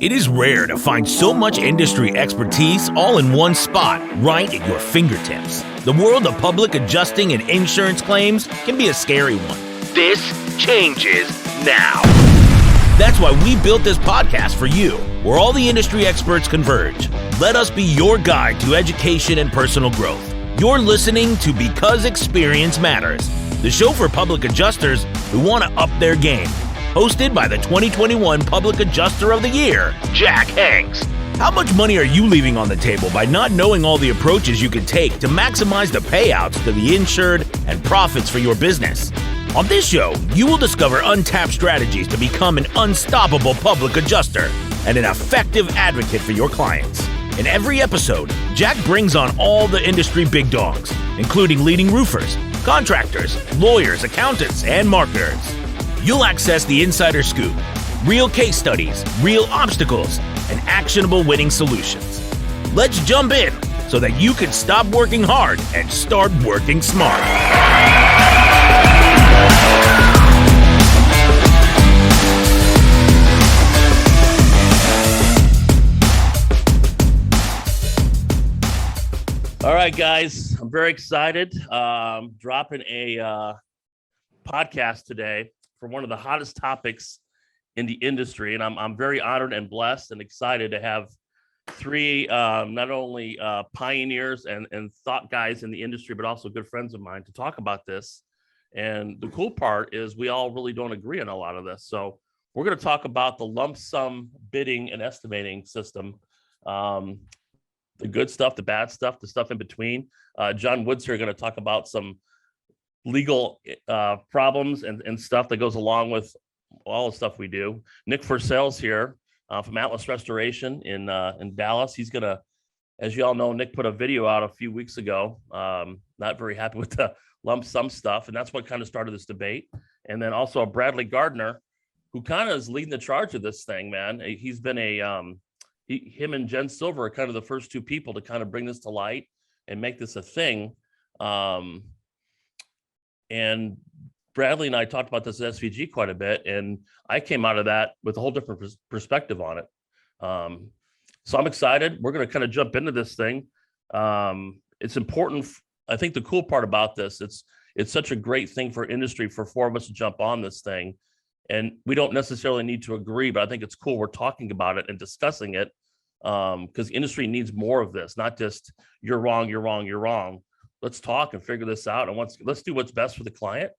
It is rare to find so much industry expertise all in one spot, right at your fingertips. The world of public adjusting and insurance claims can be a scary one. This changes now. That's why we built this podcast for you, where all the industry experts converge. Let us be your guide to education and personal growth. You're listening to Because Experience Matters, the show for public adjusters who want to up their game. Hosted by the 2021 Public Adjuster of the Year, Jack Hanks. How much money are you leaving on the table by not knowing all the approaches you can take to maximize the payouts to the insured and profits for your business? On this show, you will discover untapped strategies to become an unstoppable public adjuster and an effective advocate for your clients. In every episode, Jack brings on all the industry big dogs, including leading roofers, contractors, lawyers, accountants, and marketers. You'll access the insider scoop, real case studies, real obstacles, and actionable winning solutions. Let's jump in so that you can stop working hard and start working smart. All right, guys, I'm very excited. Dropping a podcast today for one of the hottest topics in the industry. And I'm very honored and blessed and excited to have three not only pioneers and thought guys in the industry, but also good friends of mine to talk about this. And the cool part is we all really don't agree on a lot of this. So we're going to talk about the lump sum bidding and estimating system, the good stuff, the bad stuff, the stuff in between. John Woods here going to talk about some legal problems and stuff that goes along with all the stuff we do. Nick Forsell's here from Atlas Restoration in Dallas. He's gonna, as you all know, Nick put a video out a few weeks ago. Not very happy with the lump sum stuff, and that's what kind of started this debate. And then also Bradley Gardner, who kind of is leading the charge of this thing, man. He's been him and Jen Silver are kind of the first two people to kind of bring this to light and make this a thing. And Bradley and I talked about this at SVG quite a bit, and I came out of that with a whole different perspective on it. So I'm excited. We're going to kind of jump into this thing. It's important. I think the cool part about this, it's such a great thing for industry for four of us to jump on this thing. And we don't necessarily need to agree, but I think it's cool we're talking about it and discussing it because industry needs more of this, not just you're wrong, you're wrong, you're wrong. Let's talk and figure this out. And let's do what's best for the client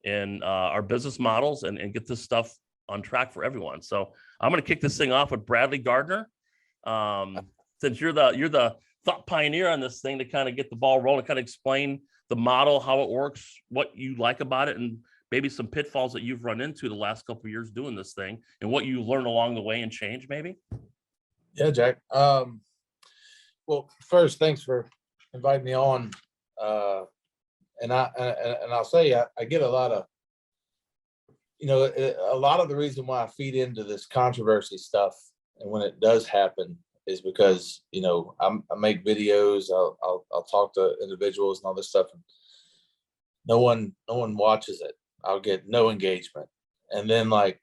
and our business models and get this stuff on track for everyone. So I'm going to kick this thing off with Bradley Gardner. Since you're the thought pioneer on this thing to kind of get the ball rolling, kind of explain the model, how it works, what you like about it, and maybe some pitfalls that you've run into the last couple of years doing this thing and what you learned along the way and change maybe. Yeah, Jack. Well, first, thanks for inviting me on. And I'll say I get a lot of, a lot of the reason why I feed into this controversy stuff, and when it does happen, is because I make videos, I'll talk to individuals and all this stuff, and no one watches it. I'll get no engagement, and then like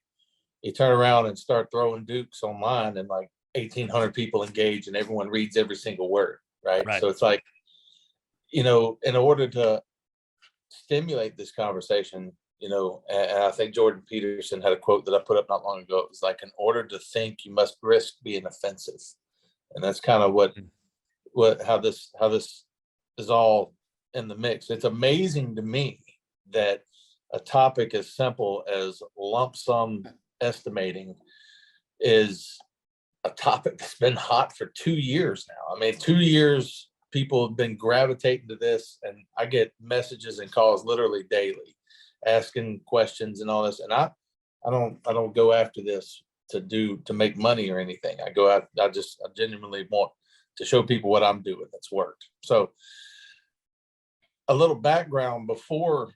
you turn around and start throwing dukes online, and like 1,800 people engage, and everyone reads every single word, right? So it's like, in order to stimulate this conversation, and I think Jordan Peterson had a quote that I put up not long ago. It was like, in order to think, you must risk being offensive. And that's kind of how this is all in the mix. It's amazing to me that a topic as simple as lump sum estimating is a topic that's been hot for 2 years now. I mean, 2 years people have been gravitating to this, and I get messages and calls literally daily asking questions and all this. And I don't go after this to make money or anything. I go out, I genuinely want to show people what I'm doing that's worked. So a little background before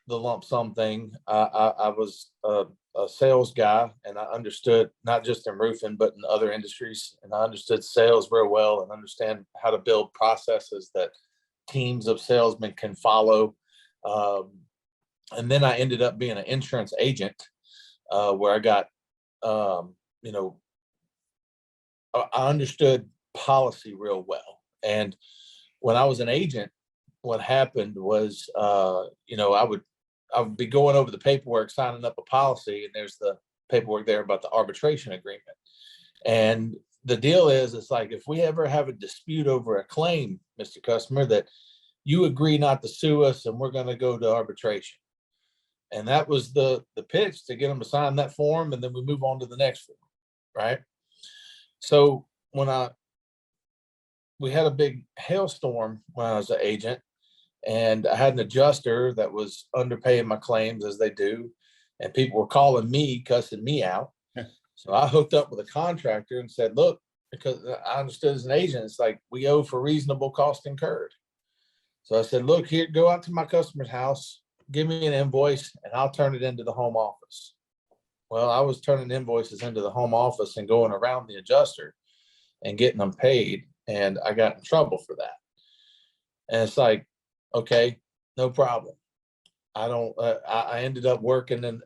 the lump sum thing, I was a sales guy, and I understood not just in roofing, but in other industries. And I understood sales very well and understand how to build processes that teams of salesmen can follow. And then I ended up being an insurance agent, where I got, I understood policy real well. And when I was an agent, what happened was, I would be going over the paperwork, signing up a policy, and there's the paperwork there about the arbitration agreement. And the deal is, it's like, if we ever have a dispute over a claim, Mr. Customer, that you agree not to sue us and we're going to go to arbitration. And that was the pitch, to get them to sign that form, and then we move on to the next form, right? So when we had a big hailstorm when I was an agent, and I had an adjuster that was underpaying my claims, as they do, and people were calling me, cussing me out. So I hooked up with a contractor and said, look, because I understood as an agent, it's like, we owe for reasonable cost incurred. So I said, look, here, go out to my customer's house, give me an invoice, and I'll turn it into the home office. Well, I was turning invoices into the home office and going around the adjuster and getting them paid, and I got in trouble for that. And it's like, okay, no problem. I ended up working and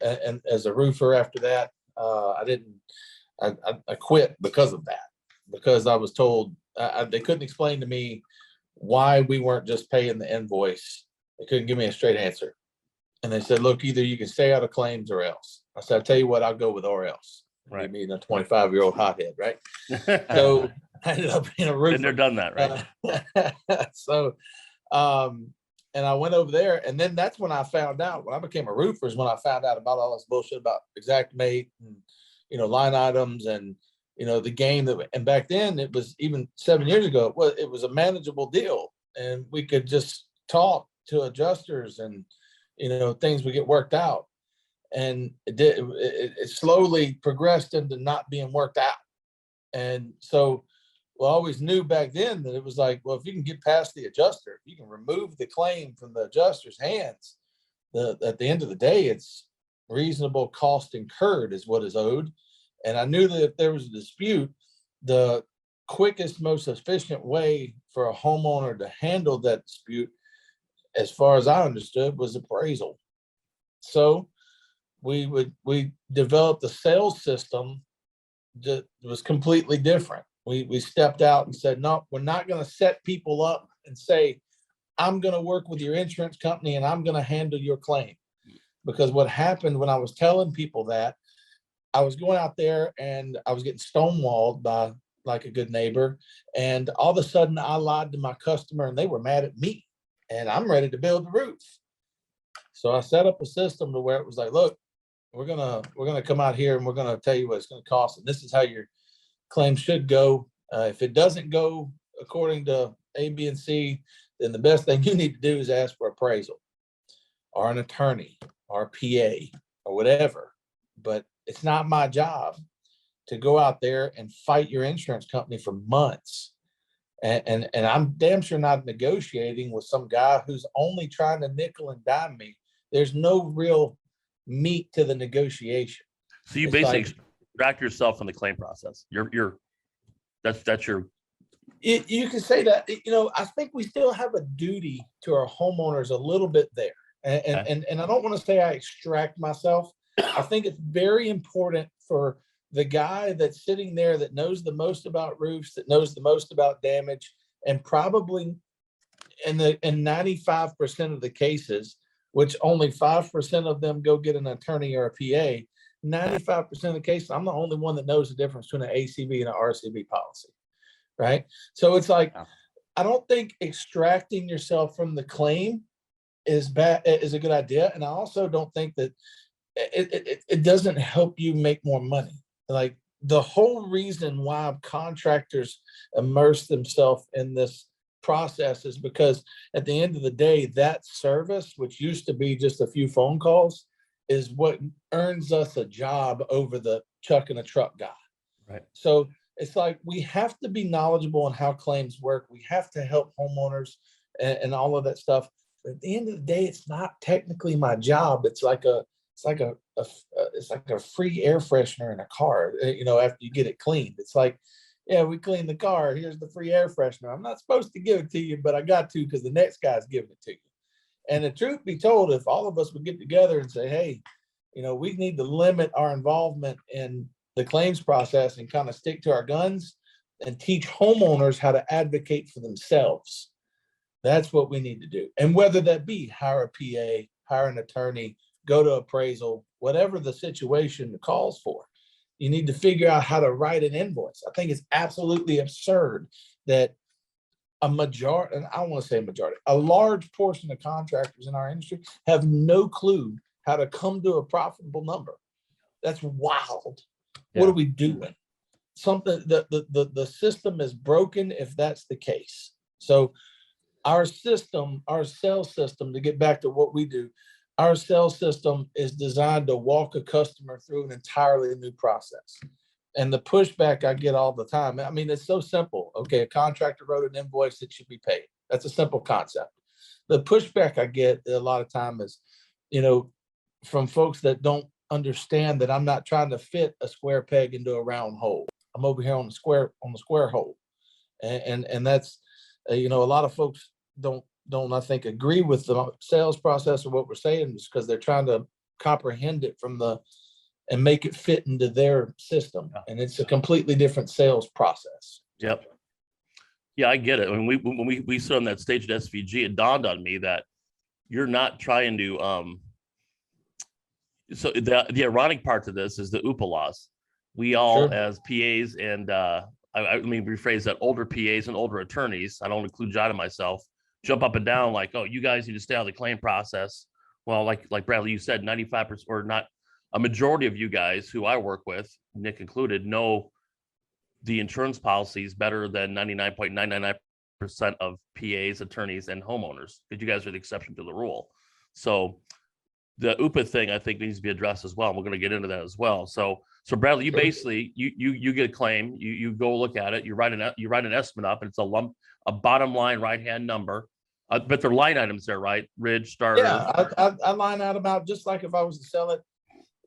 as a roofer after that. I quit because of that, because I was told they couldn't explain to me why we weren't just paying the invoice. They couldn't give me a straight answer. And they said, look, either you can stay out of claims or else. I said, I'll tell you what, I'll go with or else. Right. Being a 25-year-old hothead, right? So I ended up being a roofer. Been there, done that, right? And I went over there, and then that's when I found out, when I became a roofer, is when I found out about all this bullshit about Xactimate and, line items and, the game and back then, it was, even 7 years ago, it was a manageable deal, and we could just talk to adjusters, and, things would get worked out. And it slowly progressed into not being worked out. And so, I always knew back then that it was like, well, if you can get past the adjuster, if you can remove the claim from the adjuster's hands, at the end of the day, it's reasonable cost incurred is what is owed. And I knew that if there was a dispute, the quickest, most efficient way for a homeowner to handle that dispute, as far as I understood, was appraisal. So we developed a sales system that was completely different. We stepped out and said, no, we're not going to set people up and say, I'm going to work with your insurance company and I'm going to handle your claim. Because what happened when I was telling people that, I was going out there and I was getting stonewalled by like a good neighbor. And all of a sudden I lied to my customer and they were mad at me, and I'm ready to build the roof. So I set up a system to where it was like, look, we're gonna come out here and we're gonna tell you what it's gonna cost, and this is how your claim should go. If it doesn't go according to A, B, and C, then the best thing you need to do is ask for appraisal or an attorney or a PA or whatever. But it's not my job to go out there and fight your insurance company for months. And I'm damn sure not negotiating with some guy who's only trying to nickel and dime me. There's no real meat to the negotiation. So you basically extract yourself from the claim process. That's your. You can say that. I think we still have a duty to our homeowners a little bit there, and I don't want to say I extract myself. I think it's very important for the guy that's sitting there that knows the most about roofs, that knows the most about damage, and probably in 95% of the cases, which only 5% of them go get an attorney or a PA, 95% of the cases, I'm the only one that knows the difference between an ACB and an RCB policy, right? So it's like, I don't think extracting yourself from the claim is a good idea. And I also don't think that it doesn't help you make more money. Like, the whole reason why contractors immerse themselves in this process is because at the end of the day, that service, which used to be just a few phone calls, is what earns us a job over the chuck and a truck guy. Right. So it's like, we have to be knowledgeable on how claims work. We have to help homeowners and all of that stuff. But at the end of the day, it's not technically my job. It's like a free air freshener in a car, after you get it cleaned. It's like, yeah, we cleaned the car. Here's the free air freshener. I'm not supposed to give it to you, but I got to, because the next guy's giving it to you. And the truth be told, if all of us would get together and say, hey, we need to limit our involvement in the claims process and kind of stick to our guns, and teach homeowners how to advocate for themselves. That's what we need to do. And whether that be hire a PA, hire an attorney, go to appraisal, whatever the situation calls for, you need to figure out how to write an invoice. I think it's absolutely absurd that a majority, and I don't want to say a majority, a large portion of contractors in our industry have no clue how to come to a profitable number. That's wild. Yeah. What are we doing? Something the system is broken if that's the case. So our system, our sales system, to get back to what we do, our sales system is designed to walk a customer through an entirely new process. And the pushback I get all the time, I mean, it's so simple. Okay, a contractor wrote an invoice that should be paid. That's a simple concept. The pushback I get a lot of time is, from folks that don't understand that I'm not trying to fit a square peg into a round hole. I'm over here on the square hole. And that's, a lot of folks don't I think agree with the sales process or what we're saying, just because they're trying to comprehend it and make it fit into their system. And it's a completely different sales process. Yep. Yeah, I get it. When we stood on that stage at SVG, it dawned on me that you're not trying to, so the ironic part to this is the UPA laws. We all, Sure. as PAs and I mean, rephrase that, older PAs and older attorneys, I don't include John and myself, jump up and down like, oh, you guys need to stay out of the claim process. Well, like Bradley, you said, 95% or not, a majority of you guys who I work with, Nick included, know the insurance policies better than 99.999% of PAs, attorneys, and homeowners, because you guys are the exception to the rule. So the UPA thing, I think, needs to be addressed as well. And we're going to get into that as well. So Bradley, you basically, you get a claim, you go look at it, you write an estimate up, and it's a bottom line right-hand number. But there are line items there, right? Ridge, starter. Yeah, I line out about just like if I was to sell it,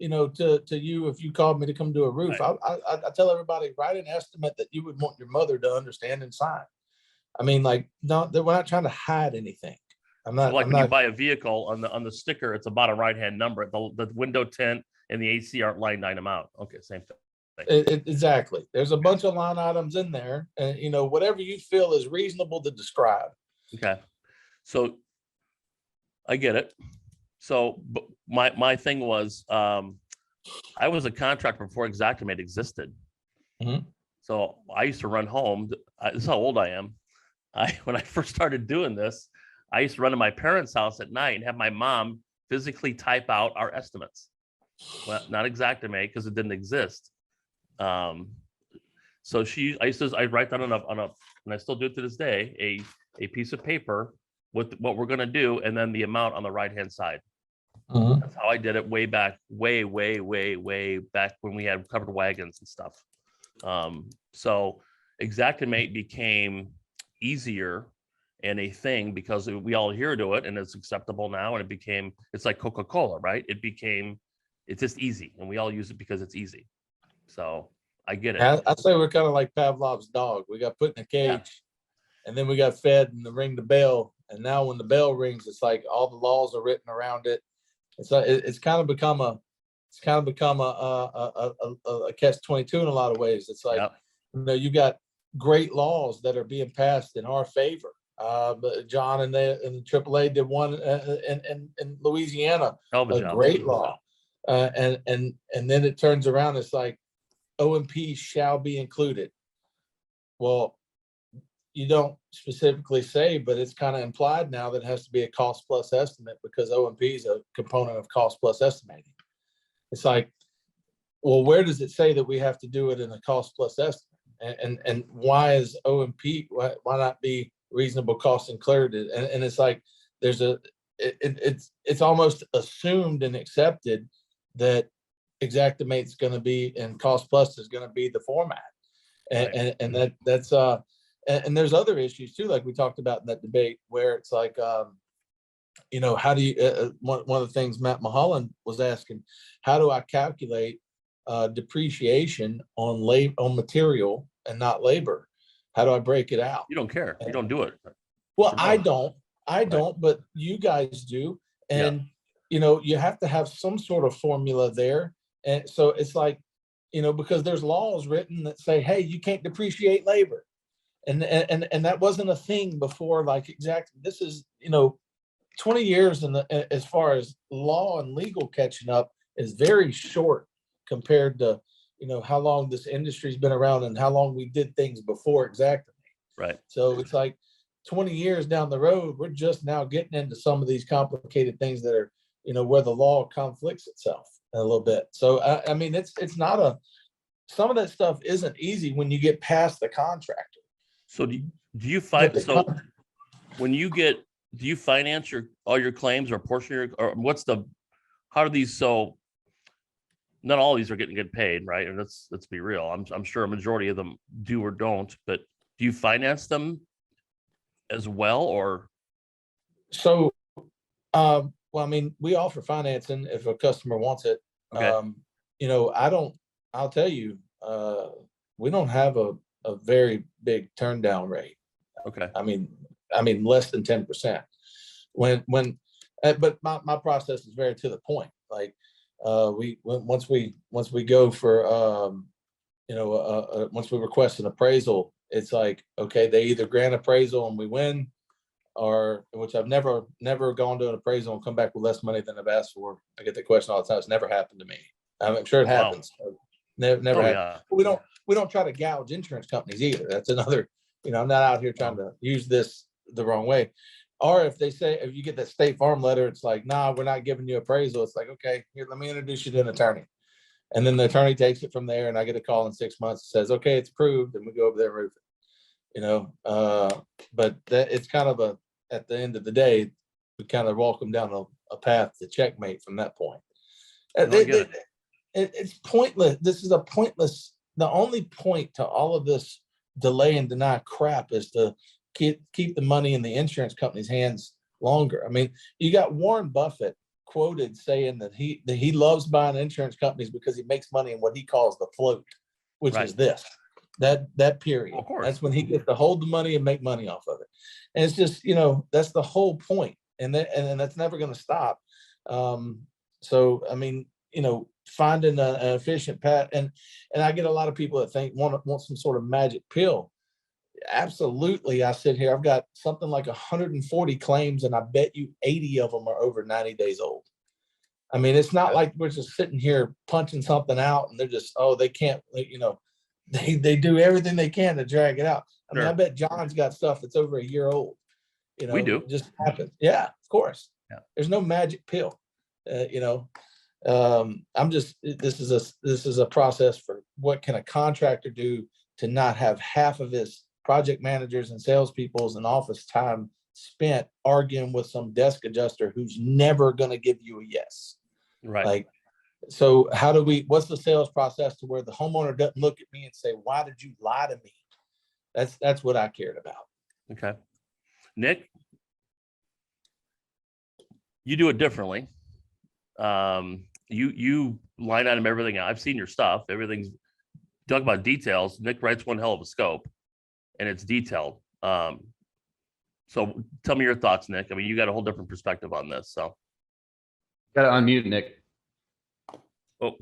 to you, if you called me to come do a roof, Right. I tell everybody, write an estimate that you would want your mother to understand and sign. I mean, like, no, we're not trying to hide anything. When you buy a vehicle, on the sticker, it's a bottom right-hand number. The window tint and the AC aren't line item out. Okay, same thing. Exactly. There's a bunch of line items in there, and whatever you feel is reasonable to describe. Okay, so I get it. So, but my thing was, I was a contractor before Xactimate existed. Mhm. So I used to run home. This is how old I am. When I first started doing this, I used to run to my parents' house at night and have my mom physically type out our estimates. Well, not Xactimate because it didn't exist. So I write that on a, and I still do it to this day, a piece of paper with what we're going to do, and then the amount on the right-hand side. Mhm. That's how I did it way back, way back when we had covered wagons and stuff. So Xactimate became easier and a thing because we all adhere to it and it's acceptable now. And it's like Coca-Cola, right? It's just easy and we all use it because it's easy. So I get it. I say we're kind of like Pavlov's dog. We got put in a cage and then we got fed and ring the bell. And now when the bell rings, it's like all the laws are written around it. It's kind of become a catch-22 in a lot of ways. It's like, you got great laws that are being passed in our favor. But John and the AAA did one in Louisiana, a great law. And then it turns around, it's like O&P shall be included. Well, you don't specifically say, but it's kind of implied now that it has to be a cost plus estimate because O&P is a component of cost plus estimating. It's like, well, where does it say that we have to do it in a cost plus estimate? And why is O&P, why not be reasonable cost included? And it's like, it's almost assumed and accepted that Xactimate's going to be and cost plus is going to be the format. And that's and there's other issues too, like we talked about in that debate, where it's like, how do you, one of the things Matt Mulholland was asking, how do I calculate depreciation on material and not labor? How do I break it out? You don't care. You don't do it. Well, I don't, but you guys do. And, you have to have some sort of formula there. And so it's like, because there's laws written that say, hey, you can't depreciate labor. And that wasn't a thing before, like exactly. This is, 20 years as far as law and legal catching up is very short compared to, how long this industry's been around and how long we did things before Xactimate. Right. So it's like 20 years down the road, we're just now getting into some of these complicated things that are, where the law conflicts itself a little bit. So, I mean, it's not some of that stuff isn't easy when you get past the contractor. So do you find, so when you get, do you finance all your claims or a portion of or how do these, so not all of these are getting paid, right? And let's be real. I'm sure a majority of them do or don't, but do you finance them as well, or? So, well, I mean, we offer financing if a customer wants it. Okay. I'll tell you, we don't have a very big turn down rate. Okay. I mean, less than 10%. But my process is very to the point. Like, once we go for, once we request an appraisal, it's like, okay, they either grant appraisal and we win, or which I've never gone to an appraisal and come back with less money than I've asked for. I get the question all the time. It's never happened to me. I'm sure it happens. Wow. Never happened. Yeah. We don't try to gouge insurance companies either. That's another, I'm not out here trying to use this the wrong way. Or if they say, if you get that State Farm letter, it's like, nah, we're not giving you appraisal. It's like, okay, here, let me introduce you to an attorney. And then the attorney takes it from there, and I get a call in 6 months, says, okay, it's approved, and we go over there and roof it. But it's kind of at the end of the day, we kind of walk them down a path to checkmate from that point. It's pointless. This is a pointless, the only point to all of this delay and deny crap is to keep the money in the insurance company's hands longer. I mean, you got Warren Buffett quoted saying that he loves buying insurance companies because he makes money in what he calls the float, which is this, that period. Of course. That's when he gets to hold the money and make money off of it. And it's just, that's the whole point. And that's never going to stop. So, I mean, finding an efficient path, and I get a lot of people that think want some sort of magic pill. Absolutely. I sit here, I've got something like 140 claims, and I bet you 80 of them are over 90 days old. I mean, it's not like we're just sitting here punching something out and they're just, they can't, they do everything they can to drag it out. I mean, I bet John's got stuff that's over a year old. We do. It just happens. Yeah, of course. Yeah. There's no magic pill. This is a process for what can a contractor do to not have half of his project managers and salespeople's and office time spent arguing with some desk adjuster who's never going to give you a yes. Right. Like, so what's the sales process to where the homeowner doesn't look at me and say, why did you lie to me? That's what I cared about. Okay. Nick, you do it differently. You line item everything out. I've seen your stuff. Everything's, talk about details. Nick writes one hell of a scope, and it's detailed. So tell me your thoughts, Nick. I mean, you got a whole different perspective on this. So got to unmute, Nick. Oh,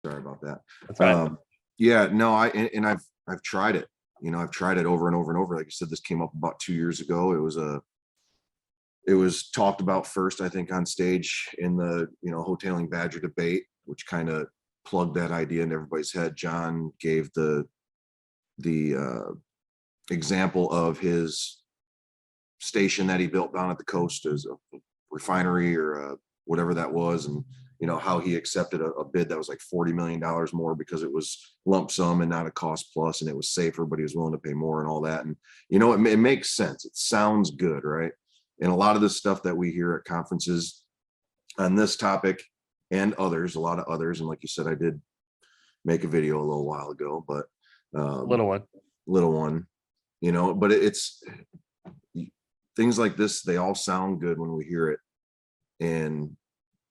sorry about that. That's right. Yeah, no, I've tried it. I've tried it over and over and over. Like I said, this came up about 2 years ago. It was talked about first, I think, on stage in the, hoteling badger debate, which kind of plugged that idea in everybody's head. John gave the example of his station that he built down at the coast as a refinery or whatever that was. And, how he accepted a bid that was like $40 million more because it was lump sum and not a cost plus, and it was safer, but he was willing to pay more and all that. And, it makes sense. It sounds good, right? And a lot of the stuff that we hear at conferences on this topic and others, a lot of others, and like you said, I did make a video a little while ago, but little one, but it's things like this, they all sound good when we hear it. And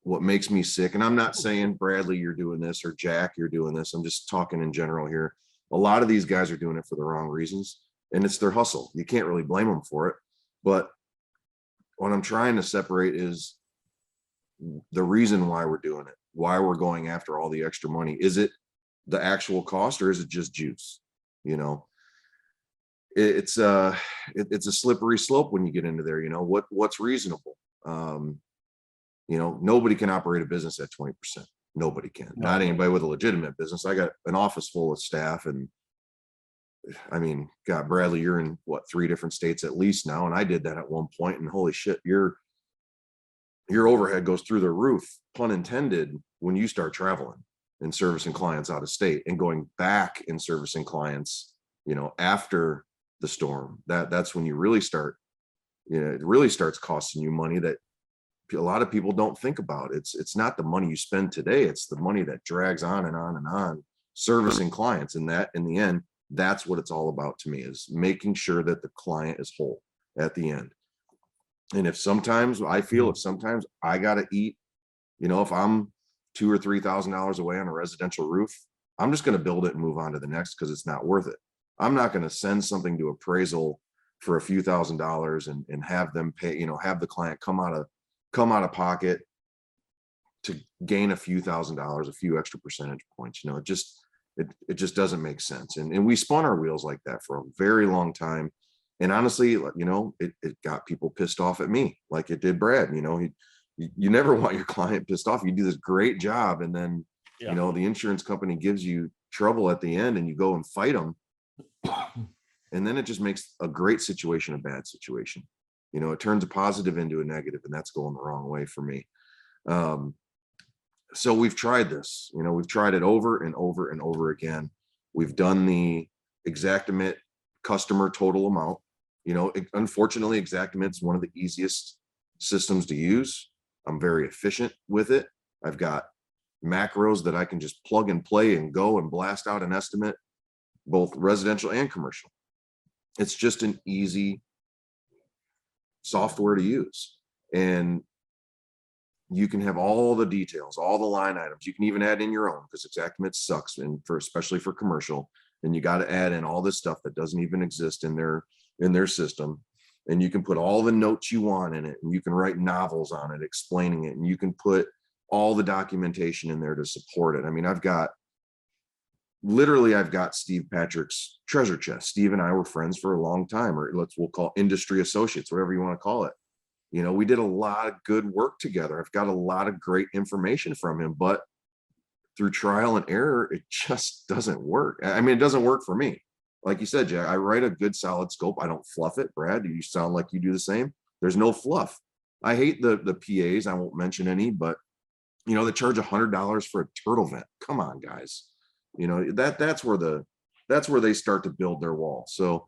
what makes me sick, and I'm not saying Bradley, you're doing this, or Jack, you're doing this. I'm just talking in general here. A lot of these guys are doing it for the wrong reasons, and it's their hustle. You can't really blame them for it. But what I'm trying to separate is the reason why we're doing it. why we're going after all the extra money. Is it the actual cost, or is it just juice? You know, it's a slippery slope when you get into there. You know, what's reasonable? You know, nobody can operate a business at 20%. Nobody can. No. Not anybody with a legitimate business. I got an office full of staff, and I mean, God, Bradley, you're in what, 3 different states at least now, and I did that at one point, and holy shit, your overhead goes through the roof, pun intended, when you start traveling and servicing clients out of state and going back and servicing clients, you know, after the storm. That's when you really start, you know, it really starts costing you money that a lot of people don't think about. It's not the money you spend today, it's the money that drags on and on and on servicing clients. And that, in the end, that's what it's all about to me, is making sure that the client is whole at the end. And if sometimes I feel, if sometimes I got to eat, you know, if I'm $2,000 or $3,000 away on a residential roof, I'm just going to build it and move on to the next, because it's not worth it. I'm not going to send something to appraisal for a few $1,000s and have them pay, you know, have the client come out of pocket to gain a few $1,000s, a few extra percentage points. You know, it just doesn't make sense. And we spun our wheels like that for a very long time. And honestly, you know, it got people pissed off at me, like it did Brad. You know, you never want your client pissed off. You do this great job, and then, you know, the insurance company gives you trouble at the end, and you go and fight them. And then it just makes a great situation a bad situation. You know, it turns a positive into a negative, and that's going the wrong way for me. So we've tried this, you know, we've tried it over and over and over again. We've done the Xactimate customer total amount. You know, unfortunately, Xactimate's one of the easiest systems to use. I'm very efficient with it. I've got macros that I can just plug and play and go and blast out an estimate, both residential and commercial. It's just an easy software to use. And you can have all the details, all the line items. You can even add in your own, because Xactimate sucks, and especially for commercial. And you got to add in all this stuff that doesn't even exist in their system. And you can put all the notes you want in it, and you can write novels on it explaining it, and you can put all the documentation in there to support it. I mean, I've got Steve Patrick's treasure chest. Steve and I were friends for a long time, or we'll call industry associates, whatever you want to call it. You know, we did a lot of good work together. I've got a lot of great information from him, but through trial and error, it just doesn't work. I mean, it doesn't work for me. Like you said, Jack, I write a good solid scope. I don't fluff it. Brad, do you sound like you do the same? There's no fluff. I hate the PAs. I won't mention any, but you know, they charge $100 for a turtle vent. Come on, guys. You know, that's where they start to build their wall. So,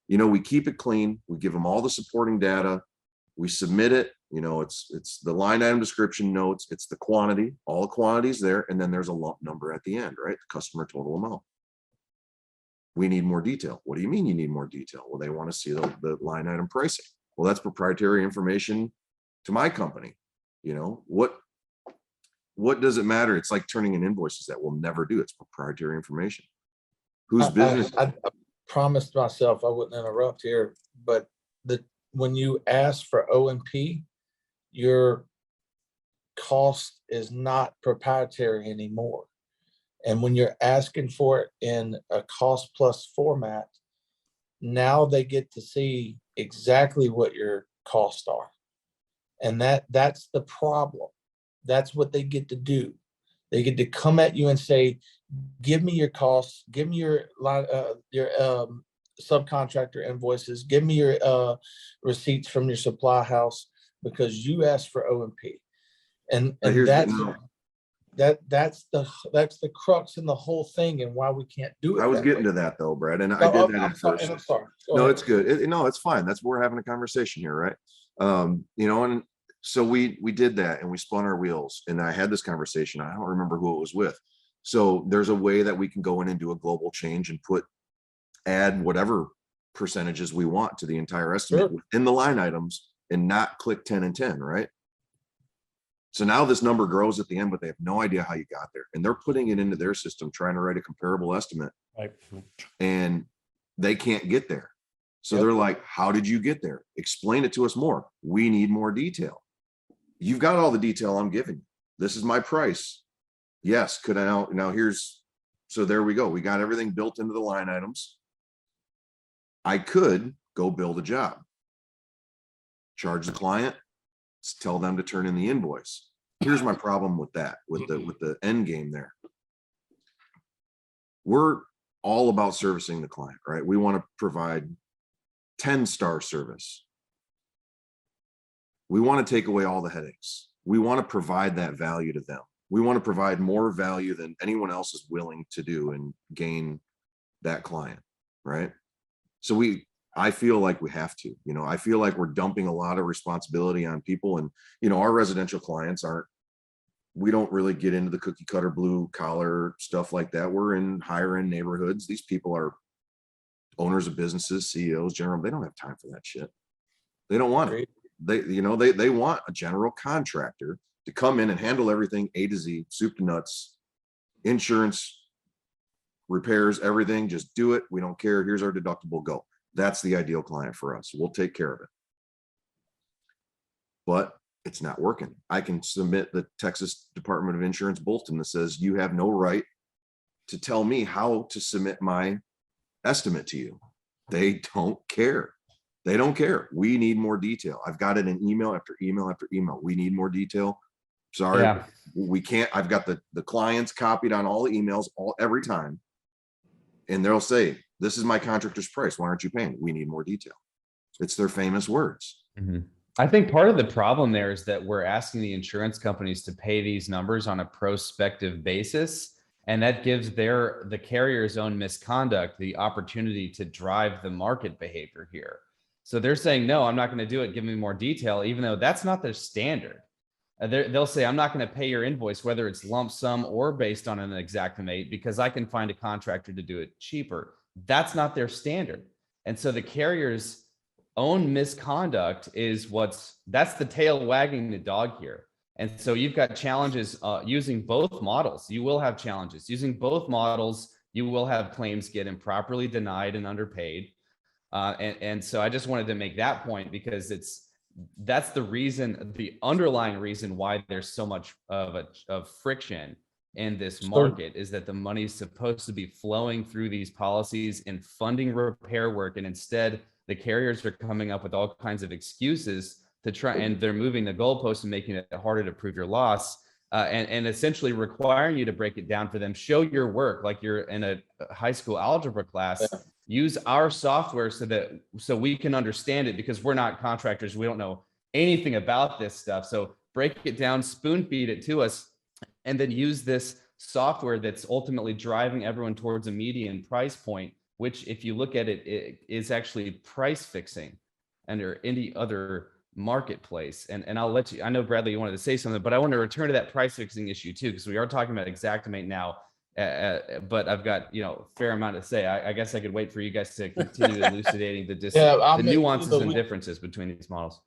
you know, we keep it clean. We give them all the supporting data. We submit it. You know, it's the line item description notes. It's the quantity, all the quantities there. And then there's a lump number at the end, right? The customer total amount. We need more detail. What do you mean you need more detail? Well, they want to see the line item pricing. Well, that's proprietary information to my company. You know, what does it matter? It's like turning in invoices that we'll never do. It's proprietary information. Whose business? I promised myself I wouldn't interrupt here, but when you ask for O&P, your cost is not proprietary anymore. And when you're asking for it in a cost plus format, now they get to see exactly what your costs are. And that's the problem. That's what they get to do. They get to come at you and say, give me your costs, give me your subcontractor invoices, give me your receipts from your supply house, because you asked for O&P. And that's the crux in the whole thing, and why we can't do it. I was getting to that though, Brad, and I did that at first. I'm sorry. No, it's good. No, it's fine. That's we're having a conversation here, right? You know, and so we did that, and we spun our wheels, and I had this conversation. I don't remember who it was with. So there's a way that we can go in and do a global change and add whatever percentages we want to the entire estimate within the line items, and not click 10 and 10, right? So now this number grows at the end, but they have no idea how you got there. And they're putting it into their system, trying to write a comparable estimate, and they can't get there. So they're like, how did you get there? Explain it to us more. We need more detail. You've got all the detail I'm giving you. This is my price. Yes, could I now here's, so there we go. We got everything built into the line items. I could go build a job, charge the client, tell them to turn in the invoice. Here's my problem with that, with the end game there. We're all about servicing the client, right? We want to provide 10-star service. We want to take away all the headaches. We want to provide that value to them. We want to provide more value than anyone else is willing to do and gain that client, right? So I feel like we have to, I feel like we're dumping a lot of responsibility on people. And, our residential clients we don't really get into the cookie cutter blue collar stuff like that. We're in higher end neighborhoods. These people are owners of businesses, CEOs, general. They don't have time for that shit. They don't want it. They want a general contractor to come in and handle everything A to Z, soup to nuts, insurance, repairs, everything. Just do it. We don't care. Here's our deductible. Go. That's the ideal client for us. We'll take care of it. But it's not working. I can submit the Texas Department of Insurance bulletin that says you have no right to tell me how to submit my estimate to you. They don't care. They don't care. We need more detail. I've got it in email after email after email. We need more detail. Sorry, we can't. I've got the clients copied on all the emails every time. And they'll say, this is my contractor's price. Why aren't you paying? We need more detail. It's their famous words. Mm-hmm. I think part of the problem there is that we're asking the insurance companies to pay these numbers on a prospective basis. And that gives the carrier's own misconduct the opportunity to drive the market behavior here. So they're saying, no, I'm not going to do it. Give me more detail, even though that's not their standard. They'll say, I'm not going to pay your invoice, whether it's lump sum or based on an Xactimate, because I can find a contractor to do it cheaper. That's not their standard. And so the carrier's own misconduct is that's the tail wagging the dog here. And so you've got challenges using both models. You will have challenges using both models. You will have claims get improperly denied and underpaid. And so I just wanted to make that point, because that's the underlying reason why there's so much of friction in this market, is that the money's supposed to be flowing through these policies and funding repair work. And instead, the carriers are coming up with all kinds of excuses to try, and they're moving the goalposts and making it harder to prove your loss, and essentially requiring you to break it down for them. Show your work like you're in a high school algebra class. Yeah. Use our software so we can understand it, because we're not contractors. We don't know anything about this stuff. So break it down, spoon feed it to us, and then use this software that's ultimately driving everyone towards a median price point, which, if you look at it, it is actually price fixing under any other marketplace. And I'll let you, I know Bradley, you wanted to say something, but I want to return to that price fixing issue too, because we are talking about Xactimate now. But I've got, a fair amount to say. I guess I could wait for you guys to continue elucidating the nuances and differences between these models.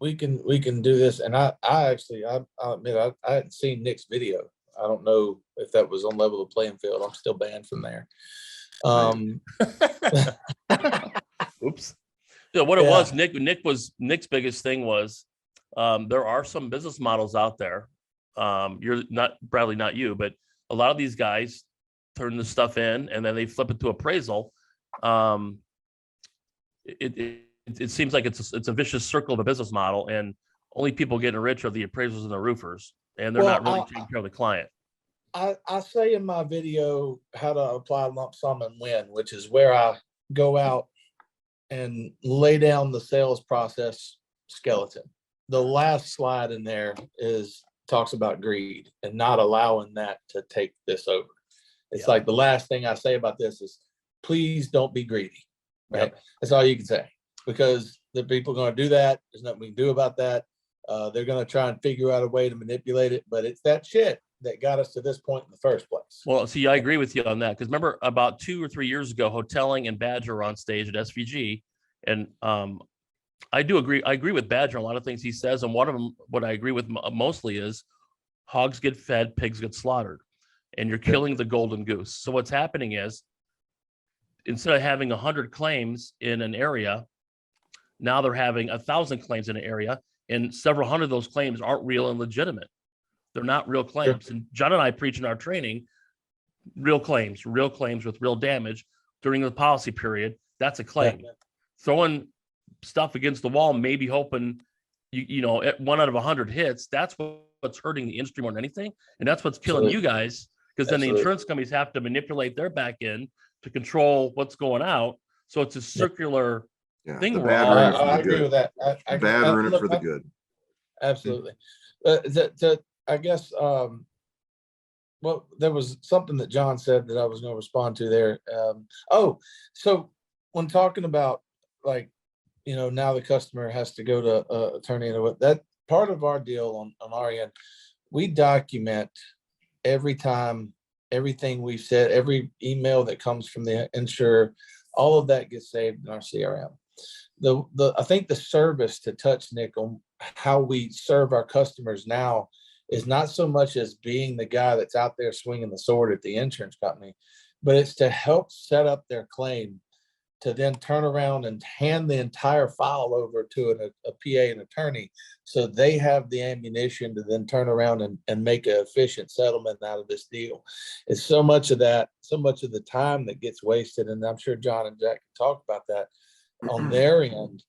We can do this. And I admit, I hadn't seen Nick's video. I don't know if that was on level of playing field. I'm still banned from there. Oops. So what it was, Nick's biggest thing was, there are some business models out there. You're not, Bradley, not you, but a lot of these guys turn the stuff in and then they flip it to appraisal. It seems like it's a vicious circle of a business model, and only people getting rich are the appraisers and the roofers, and they're not really taking care of the client. I say in my video how to apply lump sum and win, which is where I go out and lay down the sales process skeleton. The last slide in there talks about greed and not allowing that to take this over. It's like the last thing I say about this is, please don't be greedy. Right? Yep. That's all you can say, because the people are going to do that. There's nothing we can do about that. They're going to try and figure out a way to manipulate it, but it's that shit that got us to this point in the first place. Well, see, I agree with you on that, because remember about 2 or 3 years ago, Hotelling and Badger were on stage at SVG, and I do agree. I agree with Badger on a lot of things he says, and one of them, what I agree with mostly, is hogs get fed, pigs get slaughtered, and you're killing the golden goose. So what's happening is, instead of having 100 claims in an area, now they're having 1,000 claims in an area, and several hundred of those claims aren't real and legitimate. They're not real claims. And John and I preach in our training, real claims with real damage during the policy period. That's a claim. Yeah. Throwing stuff against the wall, maybe hoping you know, 1 out of 100 hits. That's what's hurting the industry more than anything, and that's what's killing you guys. Because then the insurance companies have to manipulate their back end to control what's going out. So it's a circular thing. The We're bad all are in it for I the agree good. with that. The bad are in it for the good. Absolutely. I guess, well, there was something that John said that I was going to respond to there. So when talking about, like, you know, now the customer has to go to attorney, and that part of our deal on our end, we document every time, everything we've said, every email that comes from the insurer, all of that gets saved in our CRM. I think the service, to touch Nick on how we serve our customers now, is not so much as being the guy that's out there swinging the sword at the insurance company, but it's to help set up their claim, to then turn around and hand the entire file over to a PA, an attorney, so they have the ammunition to then turn around and make an efficient settlement out of this deal. It's so much of that, so much of the time that gets wasted, and I'm sure John and Jack can talk about that on their end,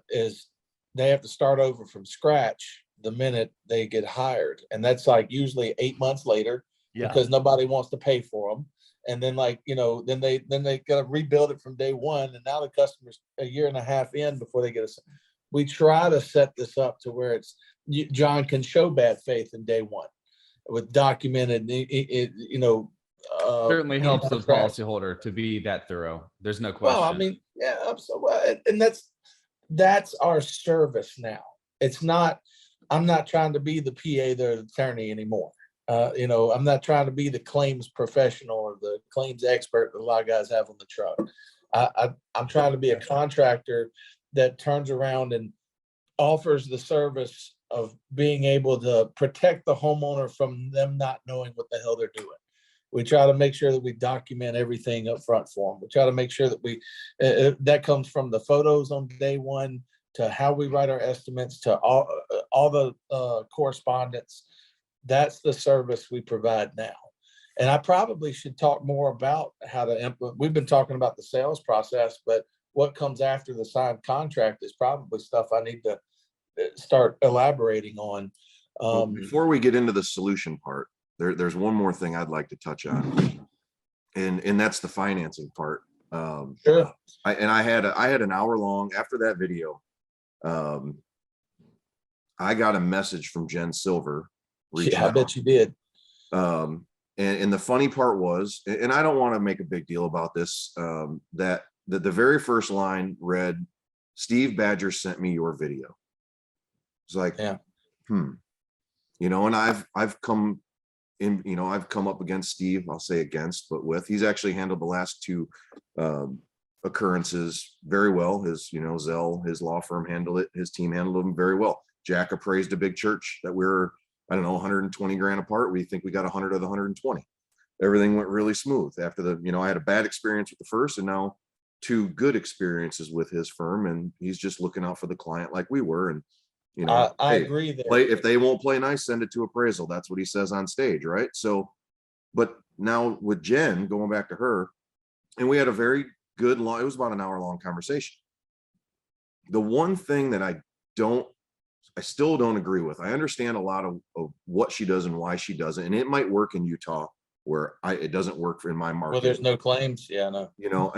is they have to start over from scratch the minute they get hired. And that's like usually 8 months later, because nobody wants to pay for them. And then, like, you know, then they got to rebuild it from day one. And now the customer's a year and a half in before they get us. We try to set this up to where John can show bad faith in day one with documented, you know, Certainly helps the policyholder to be that thorough. There's no question. Well, I mean, yeah, and that's our service now. It's not, I'm not trying to be the PA, the attorney anymore. You know, I'm not trying to be the claims professional or the claims expert that a lot of guys have on the truck. I'm trying to be a contractor that turns around and offers the service of being able to protect the homeowner from them not knowing what the hell they're doing. We try to make sure that we document everything up front for them. We try to make sure that that comes from the photos on day one to how we write our estimates to all the correspondence. That's the service we provide now. And I probably should talk more about how to implement. We've been talking about the sales process, but what comes after the signed contract is probably stuff I need to start elaborating on. Before we get into the solution part, there's one more thing I'd like to touch on, and that's the financing part. Sure. I had an hour long after that video. I got a message from Jen Silver. Yeah, I bet you did. And the funny part was, and I don't want to make a big deal about this, that the very first line read, "Steve Badger sent me your video." It's like, yeah, you know, and I've come in, you know, I've come up against Steve. I'll say against, but with, he's actually handled the last two occurrences very well. His, you know, Zell, his law firm handled it. His team handled them very well. Jack appraised a big church that we're, I don't know, 120 grand apart. We think we got 100 of the 120. Everything went really smooth after the, you know, I had a bad experience with the first, and now 2 good experiences with his firm, and he's just looking out for the client like we were. And, you know, I agree there. If they won't play nice, send it to appraisal. That's what he says on stage, right? So, but now with Jen, going back to her, and we had a very good long, it was about an hour long conversation. The one thing that I still don't agree with, I understand a lot of what she does and why she does it, and it might work in Utah where it doesn't work in my market. Well, there's no claims. Yeah, no. You know,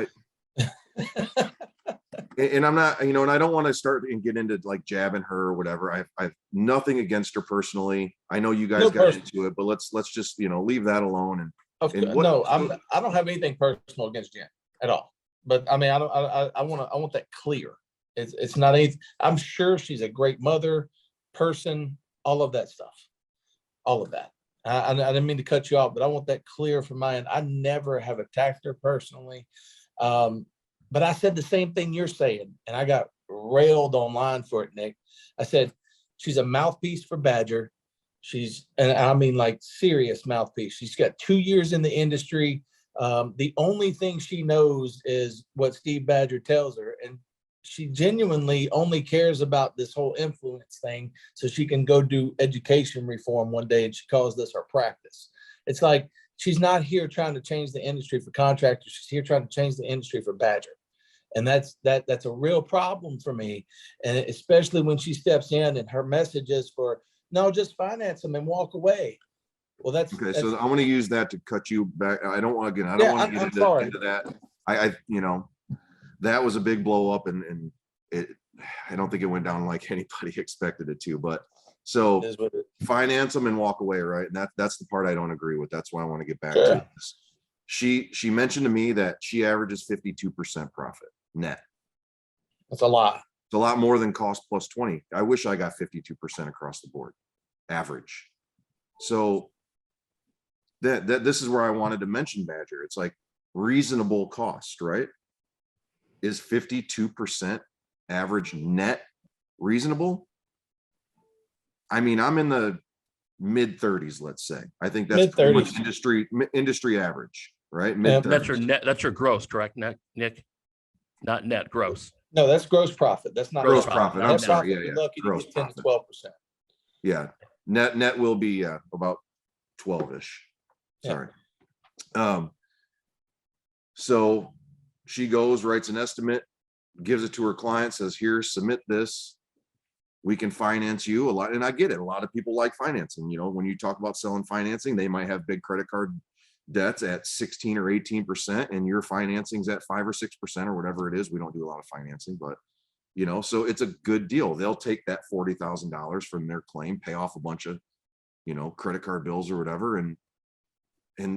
and I'm not, you know, and I don't want to start and get into like jabbing her or whatever. I've nothing against her personally. I know you guys got into it, but let's just, you know, leave that alone. No, I don't have anything personal against Jen at all. But I mean, I want that clear. It's not anything. I'm sure she's a great mother, person, all of that stuff, all of that. I didn't mean to cut you off, but I want that clear from my end. I never have attacked her personally. But I said the same thing you're saying, and I got railed online for it, Nick. I said, she's a mouthpiece for Badger. And I mean, like, serious mouthpiece. She's got 2 years in the industry. The only thing she knows is what Steve Badger tells her. And she genuinely only cares about this whole influence thing so she can go do education reform one day, and she calls this her practice. It's like she's not here trying to change the industry for contractors. She's here trying to change the industry for Badger. And that's a real problem for me. And especially when she steps in and her message is for, no, just finance them and walk away. Well, that's okay. So I want to use that to cut you back. I don't want to get into that. I that was a big blow up, and I don't think it went down like anybody expected it to, but so finance them and walk away. Right. And that's the part I don't agree with. That's why I want to get back to this. She mentioned to me that she averages 52% profit net. That's a lot. It's a lot more than cost plus 20. I wish I got 52% across the board average. So that this is where I wanted to mention Badger. It's like reasonable cost, right? Is 52% average net reasonable? I mean, I'm in the mid 30s, let's say. I think that's pretty much industry average, right? That's your net. That's your gross, correct, Nick? Not net, gross. No, that's gross profit. That's not gross profit. I'm sorry. Yeah, lucky gross to get 10 profit. to 12%. Yeah, net will be about 12-ish. Sorry. So she goes, writes an estimate, gives it to her client, says, here, submit this. We can finance you a lot. And I get it. A lot of people like financing. You know, when you talk about selling financing, they might have big credit card debts at 16 or 18%, and your financing's at 5 or 6% or whatever it is. We don't do a lot of financing, but you know, so it's a good deal. They'll take that $40,000 from their claim, pay off a bunch of, you know, credit card bills or whatever, and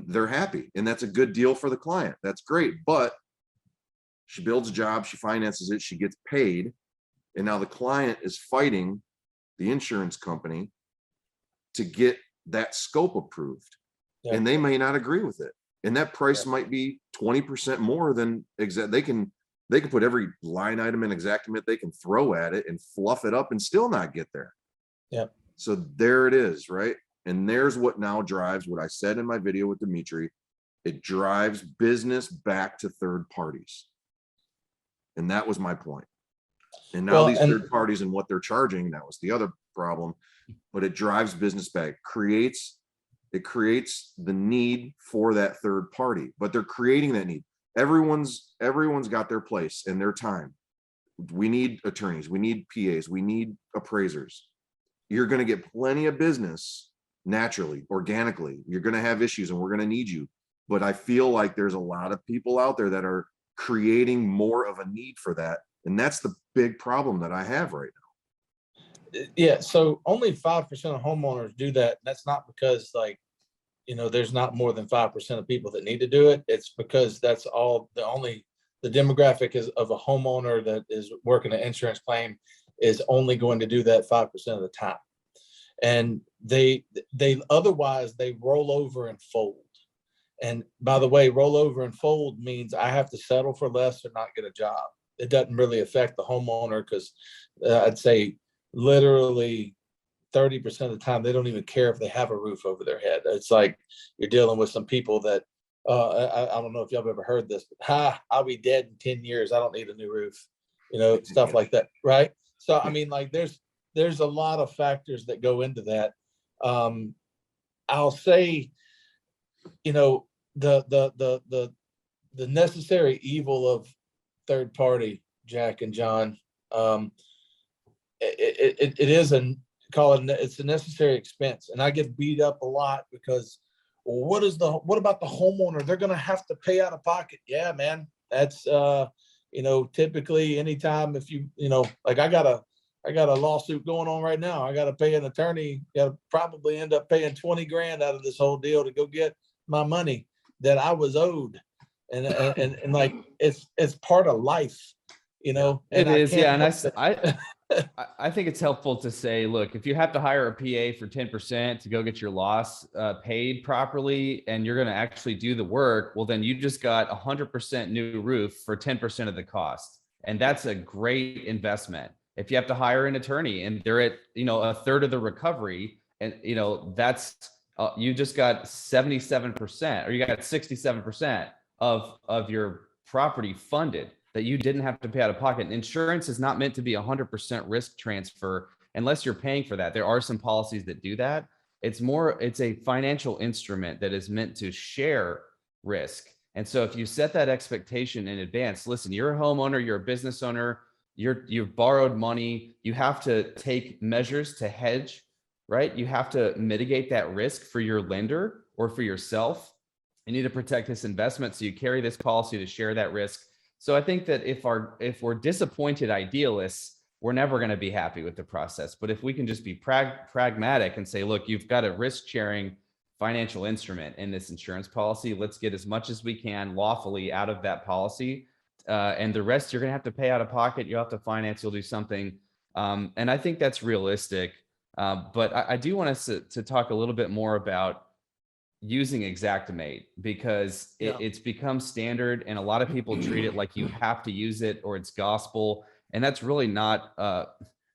they're happy. And that's a good deal for the client. That's great. But she builds a job, she finances it, she gets paid. And now the client is fighting the insurance company to get that scope approved. Yeah. And they may not agree with it. And that price might be 20% more than they can put every line item in Xactimate they can throw at it and fluff it up and still not get there. Yeah. So there it is, right? And there's what now drives what I said in my video with Dimitri. It drives business back to third parties. And that was my point. And now these third parties and what they're charging, that was the other problem, but it drives business back, it creates the need for that third party, but they're creating that need. Everyone's got their place and their time. We need attorneys, we need PAs, we need appraisers. You're going to get plenty of business naturally, organically. You're going to have issues and we're going to need you. But I feel like there's a lot of people out there that are creating more of a need for that. And that's the big problem that I have right now. Yeah. So only 5% of homeowners do that. That's not because, like, you know, there's not more than 5% of people that need to do it. It's because that's all the demographic is of a homeowner that is working an insurance claim is only going to do that 5% of the time. And they otherwise they roll over and fold. And by the way, roll over and fold means I have to settle for less or not get a job. It doesn't really affect the homeowner because I'd say literally 30% of the time, they don't even care if they have a roof over their head. It's like you're dealing with some people that, I don't know if y'all have ever heard this, but I'll be dead in 10 years. I don't need a new roof, you know, stuff like that. Right. So, I mean, like there's a lot of factors that go into that. I'll say, you know, the necessary evil of third party, Jack and John, it is it's a necessary expense. And I get beat up a lot because, well, what about the homeowner? They're going to have to pay out of pocket. Yeah, man, that's, you know, typically anytime if you know, like I got a lawsuit going on right now. I got to pay an attorney, got to probably end up paying 20 grand out of this whole deal to go get my money that I was owed. And like, it's part of life, you know. It is. Yeah. And I think it's helpful to say, look, if you have to hire a PA for 10% to go get your loss paid properly, and you're going to actually do the work, well, then you just got 100% new roof for 10% of the cost. And that's a great investment. If you have to hire an attorney and they're at, you know, a third of the recovery, and, you know, that's, you just got 77% or you got 67% of your property funded. that you didn't have to pay out of pocket. And insurance is not meant to be 100% risk transfer unless you're paying for that. There are some policies that do that. It's a financial instrument that is meant to share risk. And so if you set that expectation in advance, listen, you're a homeowner, you're a business owner, you've borrowed money, you have to take measures to hedge, right? You have to mitigate that risk for your lender or for yourself. You need to protect this investment. So you carry this policy to share that risk. So I think that if we're disappointed idealists, we're never going to be happy with the process. But if we can just be pragmatic and say, look, you've got a risk sharing financial instrument in this insurance policy, let's get as much as we can lawfully out of that policy. And the rest you're going to have to pay out of pocket. You'll have to finance, you'll do something. And I think that's realistic. But I do want us to talk a little bit more about using Xactimate, because it's become standard and a lot of people treat it like you have to use it or it's gospel. And that's really not,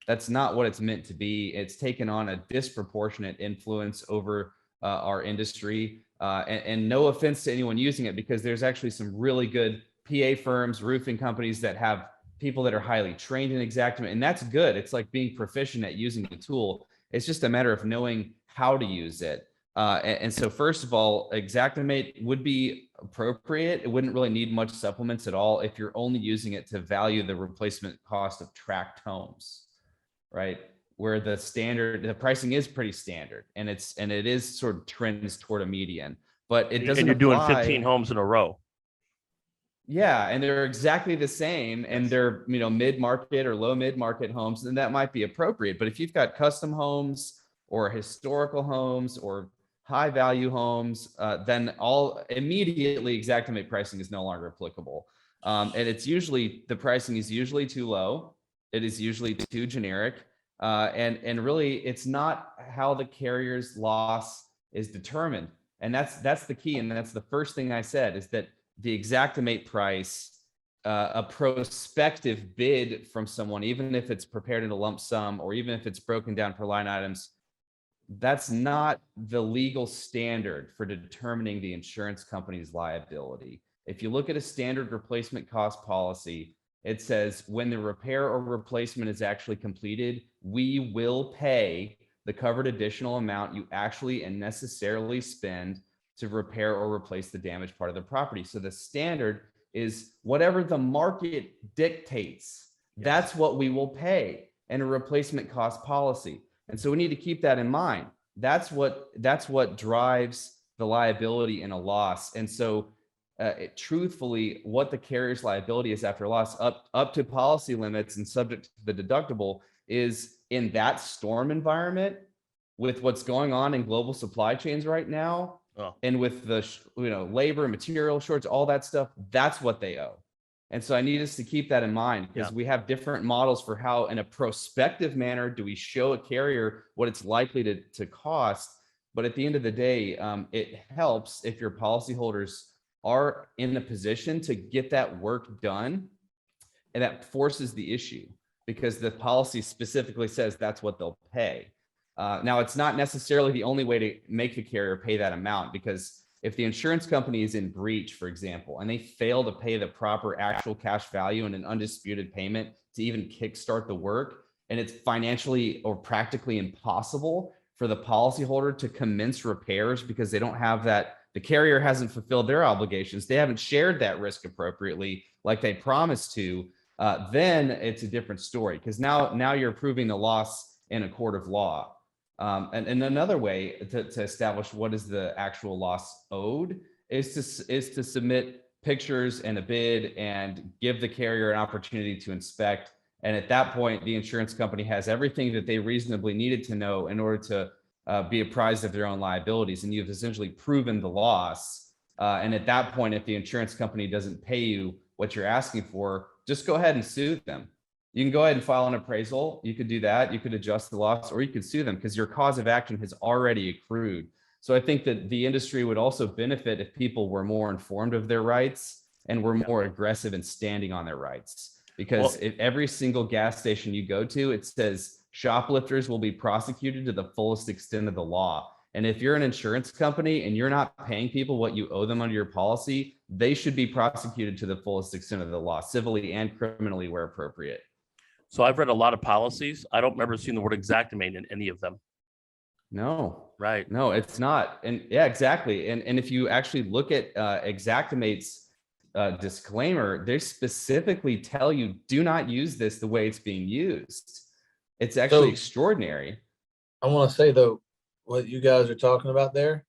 that's not what it's meant to be. It's taken on a disproportionate influence over our industry. And no offense to anyone using it, because there's actually some really good PA firms, roofing companies that have people that are highly trained in Xactimate, and that's good. It's like being proficient at using the tool. It's just a matter of knowing how to use it. And so first of all, Xactimate would be appropriate. It wouldn't really need much supplements at all if you're only using it to value the replacement cost of tract homes, right? Where the pricing is pretty standard, and it is sort of trends toward a median, but it doesn't. And you're apply. doing 15 homes in a row. Yeah, and they're exactly the same, and they're mid-market or low mid-market homes, and that might be appropriate. But if you've got custom homes or historical homes or high-value homes, then immediately Xactimate pricing is no longer applicable, and the pricing is usually too low. It is usually too generic, and really it's not how the carrier's loss is determined, and that's the key, and that's the first thing I said, is that the Xactimate price, a prospective bid from someone, even if it's prepared in a lump sum or even if it's broken down per line items, that's not the legal standard for determining the insurance company's liability. If you look at a standard replacement cost policy, it says when the repair or replacement is actually completed, we will pay the covered additional amount you actually and necessarily spend to repair or replace the damaged part of the property. So the standard is whatever the market dictates, that's what we will pay in a replacement cost policy. And so we need to keep that in mind. That's what drives the liability in a loss. And so truthfully, what the carrier's liability is after loss up to policy limits and subject to the deductible is in that storm environment with what's going on in global supply chains right now. And with the labor, material shorts, all that stuff, that's what they owe. And so I need us to keep that in mind, because we have different models for how, in a prospective manner, do we show a carrier what it's likely to cost. But at the end of the day, it helps if your policyholders are in a position to get that work done, and that forces the issue because the policy specifically says that's what they'll pay. Now, it's not necessarily the only way to make the carrier pay that amount, because if the insurance company is in breach, for example, and they fail to pay the proper actual cash value and an undisputed payment to even kickstart the work, and it's financially or practically impossible for the policyholder to commence repairs because they don't have that, the carrier hasn't fulfilled their obligations, they haven't shared that risk appropriately like they promised to, then it's a different story, because now you're proving the loss in a court of law. And another way to establish what is the actual loss owed is to submit pictures and a bid and give the carrier an opportunity to inspect. And at that point, the insurance company has everything that they reasonably needed to know in order to be apprised of their own liabilities. And you've essentially proven the loss. And at that point, if the insurance company doesn't pay you what you're asking for, just go ahead and sue them. You can go ahead and file an appraisal. You could do that. You could adjust the loss, or you could sue them because your cause of action has already accrued. So I think that the industry would also benefit if people were more informed of their rights and were more aggressive in standing on their rights. Because if every single gas station you go to, it says shoplifters will be prosecuted to the fullest extent of the law. And if you're an insurance company and you're not paying people what you owe them under your policy, they should be prosecuted to the fullest extent of the law, civilly and criminally where appropriate. So I've read a lot of policies. I don't remember seeing the word Xactimate in any of them. No, Right. no, it's not. And yeah, exactly. And if you actually look at Xactimate's disclaimer, they specifically tell you, do not use this the way it's being used. It's actually So- extraordinary. I want to say though, what you guys are talking about there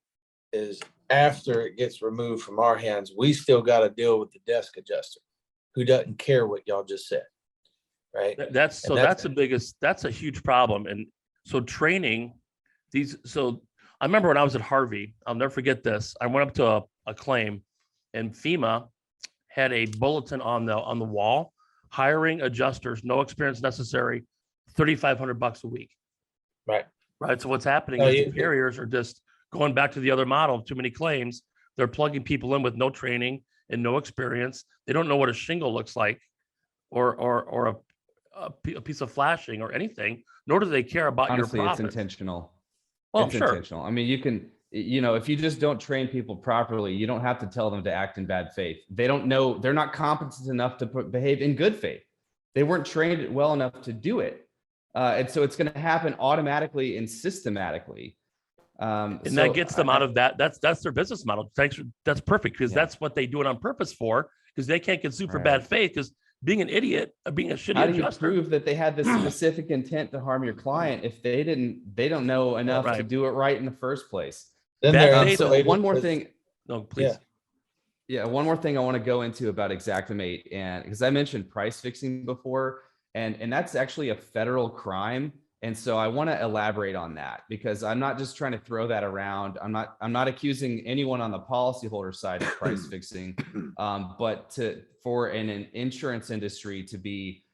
is after it gets removed from our hands, we still got to deal with the desk adjuster who doesn't care what y'all just said. Right. That's a huge problem. And so training so I remember when I was at Harvey, I'll never forget this. I went up to a claim and FEMA had a bulletin on the wall, hiring adjusters, no experience necessary, $3,500 a week. Right. Right. So what's happening is the carriers are just going back to the other model of too many claims. They're plugging people in with no training and no experience. They don't know what a shingle looks like or a piece of flashing or anything, nor do they care about Honestly, your it's profit. intentional. Well, It's sure. intentional. I mean, you can, if you just don't train people properly, you don't have to tell them to act in bad faith. They don't know, they're not competent enough to behave in good faith. They weren't trained well enough to do it. And so it's going to happen automatically and systematically. And that gets them out of that. That's their business model. That's perfect because that's what they do it on purpose for, because they can't get sued for bad faith, because being an idiot, being a shitty How do you adjuster. prove that they had this specific intent to harm your client if they don't know enough to do it right in the first place? Then Bad they're faith- So insulated one more with- thing. No, please. Yeah, one more thing I want to go into about Xactimate, and because I mentioned price fixing before, and that's actually a federal crime. And so I want to elaborate on that, because I'm not just trying to throw that around. I'm not accusing anyone on the policyholder side of price fixing, but for an insurance industry to be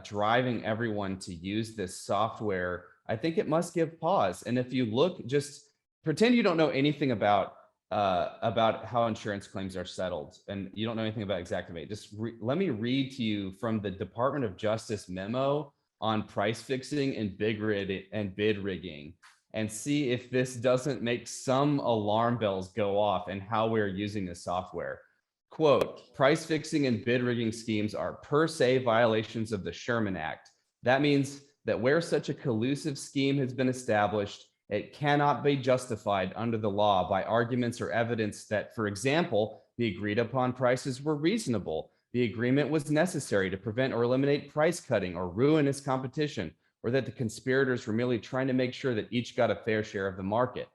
driving everyone to use this software, I think it must give pause. And if you look, just pretend you don't know anything about how insurance claims are settled, and you don't know anything about Xactimate. Just let me read to you from the Department of Justice memo on price fixing and bid rigging, and see if this doesn't make some alarm bells go off and how we're using this software. Quote, price fixing and bid rigging schemes are per se violations of the Sherman Act. That means that where such a collusive scheme has been established, it cannot be justified under the law by arguments or evidence that, for example, the agreed upon prices were reasonable, the agreement was necessary to prevent or eliminate price cutting or ruinous competition, or that the conspirators were merely trying to make sure that each got a fair share of the market.